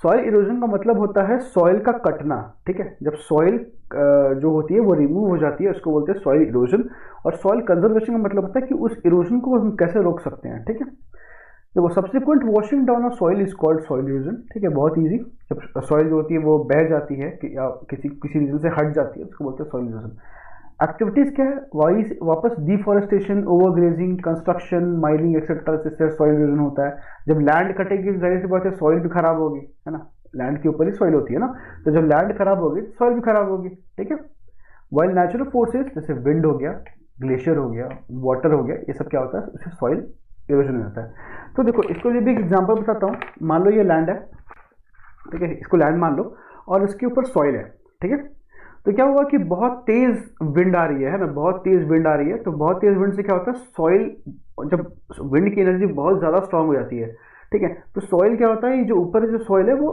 सॉइल इरोजन का मतलब होता है सॉइल का कटना, ठीक है। जब सॉइल जो होती है वो रिमूव हो जाती है उसको बोलते हैं सॉइल इरोजन। और सॉइल कंजर्वेशन का मतलब होता है कि उस इरोजन को हम कैसे रोक सकते हैं, ठीक है। देखो subsequent washing down of soil is called soil erosion, ठीक है, बहुत ईजी। जब सॉइल जो होती है वो बह जाती है कि या किसी रीजन से हट जाती है उसको बोलते हैं सॉइल इरोजन। एक्टिविटीज क्या है, वापस deforestation, overgrazing, construction, mining etcetera, जिससे सॉइल इरोजन होता है। जब लैंड कटेगी जाहिर सी बात है सॉइल भी खराब होगी, है ना, लैंड के ऊपर ही सॉइल होती है ना, तो जब लैंड खराब होगी सॉइल भी खराब होगी, ठीक है। वाइल नेचुरल फोर्सेस जैसे विंड हो गया, ग्लेशियर हो गया, वाटर हो गया, ये सब क्या होता है, उससे सॉइल इरोजन हो जाता है। तो देखो इसको लिए भी एक एग्जाम्पल बताता हूँ। मान लो ये लैंड है, ठीक है, इसको लैंड मान लो और इसके ऊपर सॉइल है, ठीक है। तो क्या हुआ कि बहुत तेज विंड आ रही है ना, बहुत तेज विंड आ रही है, तो बहुत तेज विंड से क्या होता है सॉइल, जब विंड की एनर्जी बहुत ज़्यादा स्ट्रांग हो जाती है, ठीक है, तो सॉइल क्या होता है, जो ऊपर जो सॉइल है वो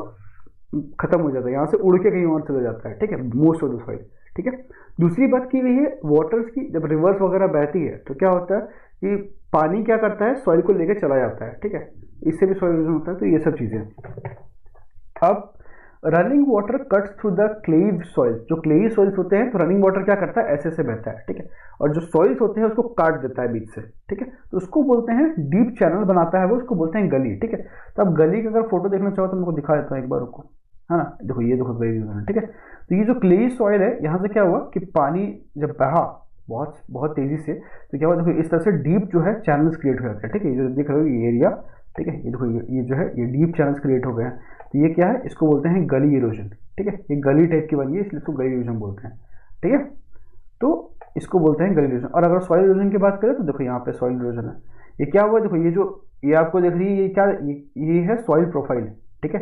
खत्म हो जाता है, यहाँ से उड़ के कहीं और चला जाता है, ठीक है, मोस्ट ऑफ द सॉइल, ठीक है। दूसरी बात की गई है वाटर्स की, जब रिवर्स वगैरह बहती है तो क्या होता है कि पानी क्या करता है सॉइल को लेकर चला जाता है, ठीक है, इससे भी सॉइल इरोजन होता है। तो ये सब चीज़ें। अब running water cuts through the clayey soil, जो क्लेई सॉइल्स होते हैं तो रनिंग वाटर क्या करता है ऐसे से बहता है, ठीक है, और जो सॉइल्स होते हैं उसको काट देता है बीच से, ठीक है, तो उसको बोलते हैं डीप चैनल बनाता है वो, उसको बोलते हैं गली, ठीक है। तो अब गली का अगर फोटो देखना चाहो तो मैं आपको दिखा देता हूँ एक बार, रुको, है ना, देखो ये देखो गली, ठीक है। तो ये जो क्लेई सॉइल है यहाँ से क्या हुआ कि पानी जब बहा बहुत बहुत तेजी से, तो क्या हुआ देखो इस तरह से डीप जो है चैनल्स क्रिएट हो जाते हैं, ठीक है, ये जो देख रहे हो ये एरिया, ठीक है, ये देखो ये जो है ये डीप चैनल्स क्रिएट हो गए हैं, तो ये क्या है, इसको बोलते हैं गली इरोजन, ठीक है, ये गली टाइप की बनी है इसलिए इसको गली इरोजन बोलते हैं, ठीक है। तो इसको बोलते हैं गली इरोजन। और अगर सॉइल इरोजन की बात करें तो देखो यहाँ पे सॉइल इरोजन है, ये क्या हुआ, देखो ये आपको दिख रही है, ये क्या, ये है सॉइल प्रोफाइल, ठीक है,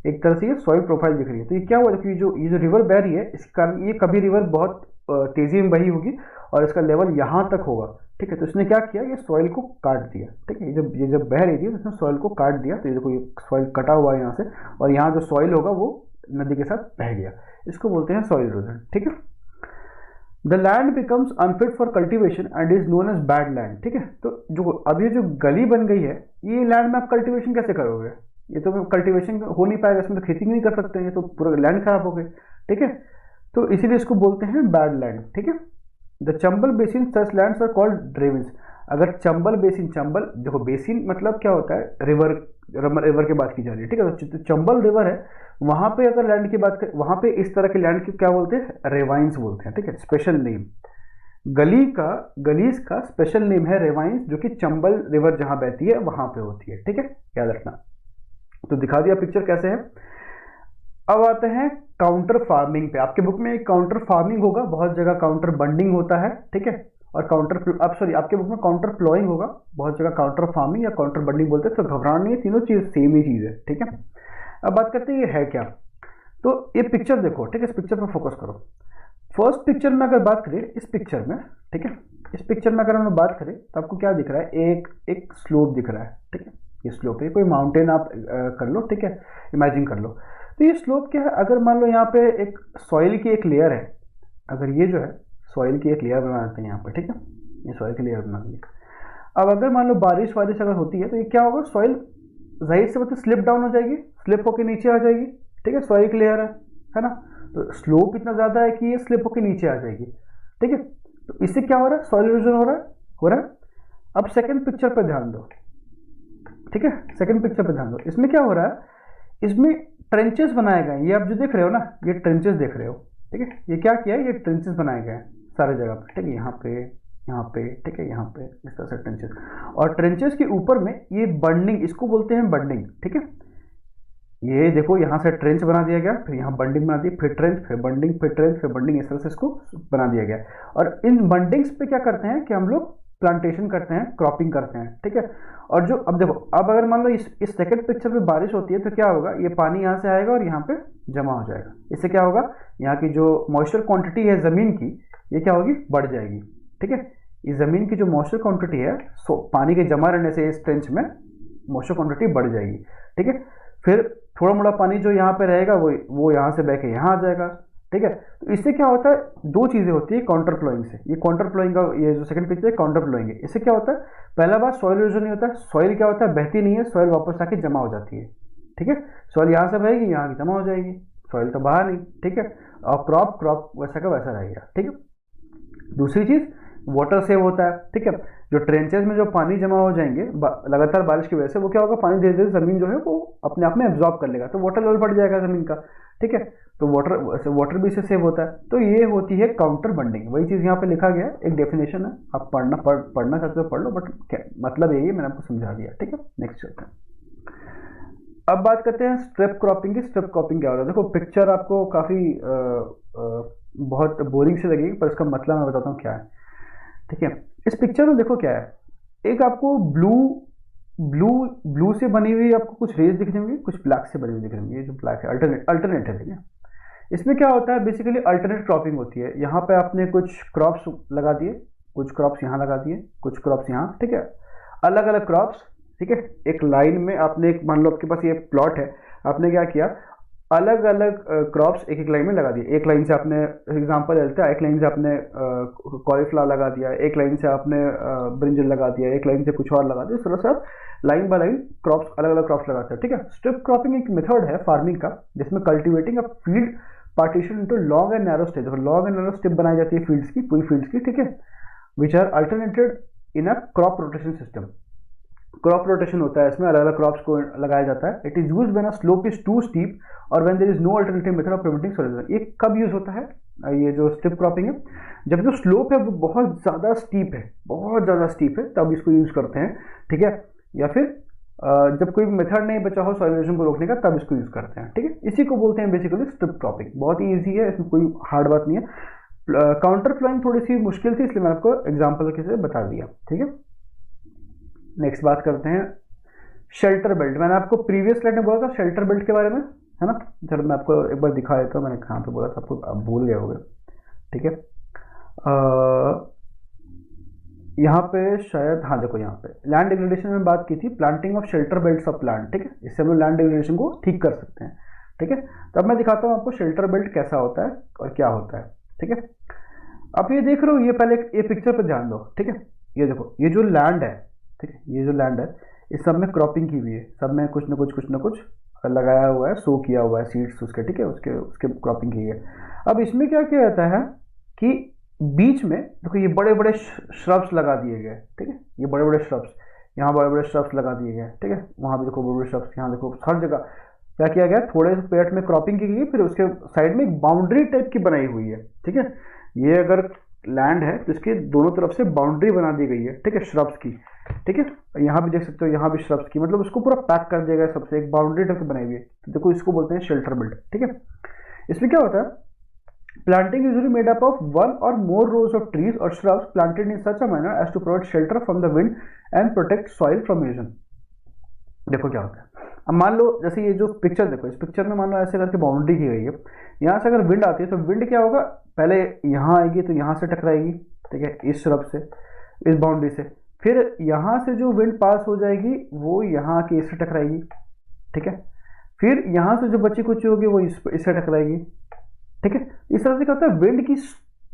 एक तरह से ये सॉइल प्रोफाइल दिख रही है। तो ये क्या हुआ, देखो ये जो रिवर बह रही है इसके कारण ये कभी रिवर बहुत तेजी में बही होगी और इसका लेवल यहाँ तक होगा, ठीक है, तो इसने क्या किया, ये सॉइल को काट दिया, ठीक है, ये जब बह रही थी तो इसने सॉइल को काट दिया, तो ये देखो ये सॉइल कटा हुआ है यहाँ से, और यहाँ जो सॉइल होगा वो नदी के साथ बह गया, इसको बोलते हैं सॉइल इरोजन, ठीक है। The land becomes unfit for cultivation and is known as bad land, ठीक है। तो जो अब ये जो गली बन गई है, ये लैंड में आप कल्टिवेशन कैसे करोगे, ये तो कल्टिवेशन हो नहीं पाएगा, इसमें तो खेती नहीं कर सकते, ये तो पूरा लैंड खराब हो गई, ठीक है, तो इसीलिए इसको बोलते हैं बैड लैंड, ठीक है। The Chambal basin such lands are called ravines. अगर चंबल बेसिन, चंबल देखो बेसिन मतलब क्या होता है, रिवर की बात की जा रही है, ठीक है, तो चंबल रिवर है, वहां पे अगर लैंड की बात करें, वहां पे इस तरह के लैंड की क्या बोलते हैं, रेवाइंस बोलते हैं, ठीक है, स्पेशल नेम, गलीज का स्पेशल नेम है रेवाइंस, जो कि चंबल रिवर जहां बहती है वहां पे होती है। ठीक है, याद रखना। तो दिखा दिया पिक्चर कैसे है। अब आते हैं काउंटर फार्मिंग पे। आपके बुक में काउंटर फार्मिंग होगा, बहुत जगह काउंटर बंडिंग होता है। ठीक है, और आपके बुक में काउंटर प्लॉइंग होगा, बहुत जगह काउंटर फार्मिंग या काउंटर बंडिंग बोलते हैं। तो घबराना नहीं है, तीनों चीज सेम ही चीज है। ठीक है, अब बात करते हैं ये है क्या। तो ये पिक्चर देखो, ठीक है, इस पिक्चर पर फोकस करो। फर्स्ट पिक्चर में अगर बात करें, इस पिक्चर में, ठीक है, इस पिक्चर में अगर हम बात करें तो आपको क्या दिख रहा है, एक स्लोप दिख रहा है। ठीक है, ये स्लोप है, कोई माउंटेन आप कर लो। ठीक है, इमेजिन कर लो। तो ये स्लोप क्या है, अगर मान लो यहाँ पे एक सॉइल की एक लेयर है, अगर ये जो है सॉइल की एक लेयर बना देते हैं यहाँ पर। ठीक है, ये सॉइल की लेयर बना दी। अब अगर मान लो बारिश वारिश अगर होती है तो ये क्या होगा, सॉइल जाहिर से मतलब स्लिप डाउन हो जाएगी, स्लिप होकर नीचे आ जाएगी। ठीक है, सॉइल की लेयर है ना, तो स्लोप इतना ज़्यादा है कि ये स्लिप होकर नीचे आ जाएगी। ठीक है, तो इससे क्या हो रहा है, सॉइल इरोजन हो रहा है। अब सेकंड पिक्चर पर ध्यान दो। ठीक है, सेकंड पिक्चर पर ध्यान दो। इसमें क्या हो रहा है, इसमें ट्रेंचेस बनाए गए हैं। ये आप जो देख रहे हो ना, ये ट्रेंचेस देख रहे हो। ठीक है, ये क्या किया है, ये ट्रेंचेस बनाए गए हैं सारे जगह पर। ठीक है, यहाँ पे, ठीक है, यहाँ पे, इस तरह से ट्रेंचेस। और ट्रेंचेस के ऊपर में ये बंडिंग, इसको बोलते हैं बंडिंग। ठीक है, ये देखो यहाँ से ट्रेंच बना दिया गया, फिर यहाँ बंडिंग बना दी, फिर ट्रेंच, फिर बंडिंग, फिर ट्रेंच, फिर बंडिंग, इस तरह से इसको बना दिया गया। और इन बंडिंग्स पे क्या करते हैं कि हम लोग प्लांटेशन करते हैं, क्रॉपिंग करते हैं। ठीक है, और जो अब देखो, अब अगर मान लो इस सेकंड पिक्चर में बारिश होती है तो क्या होगा, ये पानी यहाँ से आएगा और यहाँ पे जमा हो जाएगा। इससे क्या होगा, यहाँ की जो मॉइस्चर क्वांटिटी है ज़मीन की, ये क्या होगी, बढ़ जाएगी। ठीक है, इस ज़मीन की जो मॉइस्चर क्वांटिटी है, पानी के जमा रहने से इस ट्रेंच में मॉइस्चर क्वांटिटी बढ़ जाएगी। ठीक है, फिर थोड़ा मोड़ा पानी जो यहाँ पे रहेगा वो यहाँ से बह के यहाँ आ जाएगा। ठीक है, तो इससे क्या होता है, दो चीज़ें होती है काउंटर फ्लोइंग से। ये काउंटर फ्लोइंग का ये जो सेकंड पिक्चर है काउंटर फ्लोइंग है। इससे क्या होता है, पहला बात सॉइल इरोजन नहीं होता है। सॉइल क्या होता है, बहती नहीं है, सॉइल वापस आके जमा हो जाती है। ठीक है, सॉइल यहाँ से बहेगी, यहाँ की जमा हो जाएगी, सॉइल तो बाहर नहीं। ठीक है, और क्रॉप वैसा का वैसा रहेगा। ठीक है, दूसरी चीज़ वाटर सेव होता है। ठीक है, जो ट्रेंचेस में जो पानी जमा हो जाएंगे लगातार बारिश की वजह से, वो क्या होगा, पानी धीरे धीरे जमीन जो है वो अपने आप में एब्जॉर्ब कर लेगा, तो वाटर लेवल बढ़ जाएगा जमीन का। ठीक है, तो वाटर भी इससे सेव होता है। तो ये होती है काउंटर बंडिंग। वही चीज़ यहाँ पे लिखा गया है, एक डेफिनेशन है, आप पढ़ना चाहते हो पढ़ लो, बट मतलब यही है, मैंने आपको समझा दिया। ठीक है, नेक्स्ट चलते हैं। अब बात करते हैं स्ट्रिप क्रॉपिंग की। स्ट्रिप क्रॉपिंग क्या होता है, देखो पिक्चर आपको काफ़ी बहुत बोरिंग से लगेगी, पर इसका मतलब मैं बताता हूँ क्या है। ठीक है, इस पिक्चर में देखो क्या है, एक आपको ब्लू से बनी हुई आपको कुछ रेज दिख रही होंगी, कुछ ब्लैक से बनी हुई दिख रही होंगी। ये जो ब्लैक है अल्टरनेट है। ठीक है, इसमें क्या होता है, बेसिकली अल्टरनेट क्रॉपिंग होती है। यहाँ पे आपने कुछ क्रॉप्स लगा दिए, कुछ क्रॉप्स यहाँ लगा दिए, कुछ क्रॉप्स यहाँ। ठीक है, अलग अलग क्रॉप्स। ठीक है, एक लाइन में आपने, मान लो आपके पास ये प्लॉट है, आपने क्या किया, अलग अलग क्रॉप्स एक एक लाइन में लगा दिए। एक लाइन से आपने एग्जांपल लेते हैं, एक लाइन से आपने कॉलीफ्लावर लगा दिया, एक लाइन से आपने ब्रिंजल लगा दिया, एक लाइन से कुछ और लगा दिया। इस तरह से आप लाइन बाय लाइन क्रॉप्स, अलग अलग क्रॉप्स लगाते हैं। ठीक है, स्ट्रिप क्रॉपिंग एक मेथड है फार्मिंग का, जिसमें cultivating a field partition into long and narrow stage, long and narrow step बनाई जाती है फील्ड्स की, पूरी फील्ड्स की। ठीक है, which are alternated in a crop rotation system. Crop rotation होता है, इसमें अलग अलग क्रॉप्स को लगाया जाता है। It is use when a slope is too steep और when there is no alternative method of preventing soil. ये कब यूज होता है, ये जो स्ट्रिप क्रॉपिंग है, जब जो स्लोप है वो बहुत ज़्यादा स्टीप है, बहुत ज़्यादा स्टीप है, तब इसको यूज करते हैं। ठीक है, या फिर जब कोई मेथड नहीं बचा हो सॉइल इरोजन को रोकने का, तब इसको यूज करते हैं। ठीक है, इसी को बोलते हैं बेसिकली स्ट्रिप क्रॉपिंग। बहुत ही ईजी है, इसमें कोई हार्ड बात नहीं है। काउंटर फ्लोइंग थोड़ी सी मुश्किल थी, इसलिए मैंने आपको एग्जाम्पल के से बता दिया। ठीक है, नेक्स्ट बात करते हैं शेल्टर बेल्ट। मैंने आपको प्रीवियस स्लाइड में बोला था शेल्टर बेल्ट के बारे में, है ना। चलो मैं आपको एक बार दिखा देता हूँ, मैंने कहाँ पे बोला था, आपको आप भूल गए होंगे। ठीक है, यहाँ पे शायद, हाँ देखो यहाँ पे लैंड डिग्रेडेशन में बात की थी, planting of shelter belts of plant. ठीक है, इससे हम लोग लैंड डिग्रेडेशन को ठीक कर सकते हैं। ठीक है, तो अब मैं दिखाता हूँ आपको शेल्टर बेल्ट कैसा होता है और क्या होता है। ठीक है, आप ये देख रहे हो, ये पहले ये पिक्चर पर ध्यान दो। ठीक है, ये देखो, ये जो लैंड है, ठीक है, ये जो लैंड है, इस सब में क्रॉपिंग की हुई है, सब में कुछ ना कुछ लगाया हुआ है, सो किया हुआ है सीड्स उसके। ठीक है, उसके क्रॉपिंग की है। अब इसमें क्या किया जाता है कि बीच में देखो ये बड़े बड़े श्रब्स लगा दिए गए। ठीक है, ये बड़े बड़े श्रब्स, यहाँ बड़े बड़े श्रब्स लगा दिए गए। ठीक है, वहाँ भी देखो बड़े बड़े श्रब्स, यहाँ देखो, हर जगह क्या किया गया, थोड़े से पेड़ में क्रॉपिंग की गई, फिर उसके साइड में एक बाउंड्री टाइप की बनाई हुई है। ठीक है, ये अगर लैंड है जिसके दोनों तरफ से बाउंड्री बना दी गई है, ठीक है, श्रब्स की, ठीक है। यहाँ भी देख सकते हो, यहाँ भी श्रब्स की, मतलब उसको पूरा पैक कर दिया गया सबसे, एक बाउंड्री टाइप बनाई हुई है। तो देखो इसको बोलते हैं शेल्टर बेल्ट, ठीक है। इसमें क्या होता है, planting usually made up of one or more rows of trees or shrubs planted in such a manner as to provide shelter from the wind and protect soil from erosion। देखो क्या होता है, अब मान लो जैसे ये जो पिक्चर देखो, इस पिक्चर में मान लो ऐसे करके बाउंड्री की गई है, यहाँ से अगर विंड आती है तो विंड क्या होगा, पहले यहाँ आएगी तो यहाँ से टकराएगी, ठीक है, इस श्रब से, इस बाउंड्री से, फिर यहाँ से जो विंड पास हो जाएगी वो यहाँ की इससे टकराएगी, ठीक है, फिर यहाँ से जो बची कुछ होगी वो इससे टकराएगी, ठीक है। इस तरह से क्या होता है, विंड की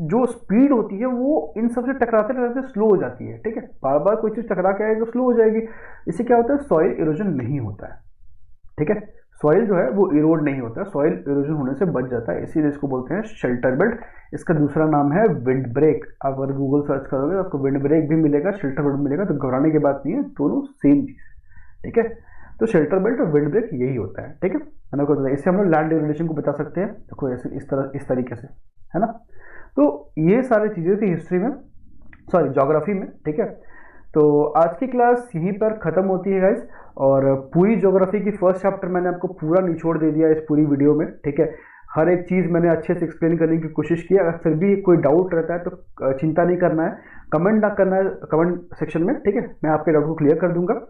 जो स्पीड होती है वो इन सबसे टकराते टकराते स्लो हो जाती है, ठीक है। बार बार कोई चीज टकरा के आएगी तो स्लो हो जाएगी। इससे क्या होता है, सॉइल इरोजन नहीं होता है, ठीक है, सॉइल जो है वो इरोड नहीं होता है, सॉइल इरोजन होने से बच जाता है, इसीलिए इसको बोलते हैं शेल्टर बेल्ट। इसका दूसरा नाम है विंड ब्रेक। आप अगर गूगल सर्च करोगे तो आपको विंड ब्रेक भी मिलेगा, शेल्टर बेल्ट मिलेगा, तो घबराने की बात नहीं है, दोनों सेम चीज, ठीक है। तो शेल्टर बेल्ट और विंड ब्रेक यही होता है, ठीक है। इससे हम लोग लैंड डिग्रेडेशन को बता सकते हैं, देखो ऐसे इस तरीके से, है ना। तो ये सारी चीजें थी हिस्ट्री में, सॉरी ज्योग्राफी में, ठीक है। तो आज की क्लास यहीं पर खत्म होती है गाइस, और पूरी ज्योग्राफी की फर्स्ट चैप्टर मैंने आपको पूरा निचोड़ दे दिया इस पूरी वीडियो में, ठीक है। हर एक चीज़ मैंने अच्छे से एक्सप्लेन करने की कोशिश की। अगर फिर भी कोई डाउट रहता है तो चिंता नहीं करना है, कमेंट ना करना है कमेंट सेक्शन में, ठीक है, मैं आपके डाउट को क्लियर कर दूंगा।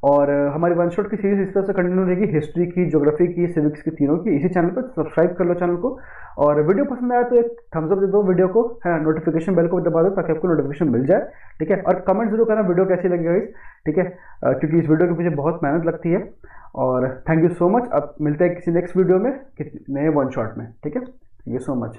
और हमारी वन शॉट की सीरीज इस तरह से कंटिन्यू रहेगी, हिस्ट्री की, ज्योग्राफी की, सिविक्स की, तीनों की, इसी चैनल पर। सब्सक्राइब कर लो चैनल को, और वीडियो पसंद आया तो एक थम्स अप दे दो वीडियो को, है, नोटिफिकेशन बेल को दबा दो ताकि आपको नोटिफिकेशन मिल जाए, ठीक है। और कमेंट जरूर करना वीडियो कैसी लगी गाइस, ठीक है, क्योंकि इस वीडियो के पीछे बहुत मेहनत लगती है। और थैंक यू सो मच। अब मिलते हैं किसी नेक्स्ट वीडियो में, किसी नए वन शॉट में, ठीक है। Thank you so much.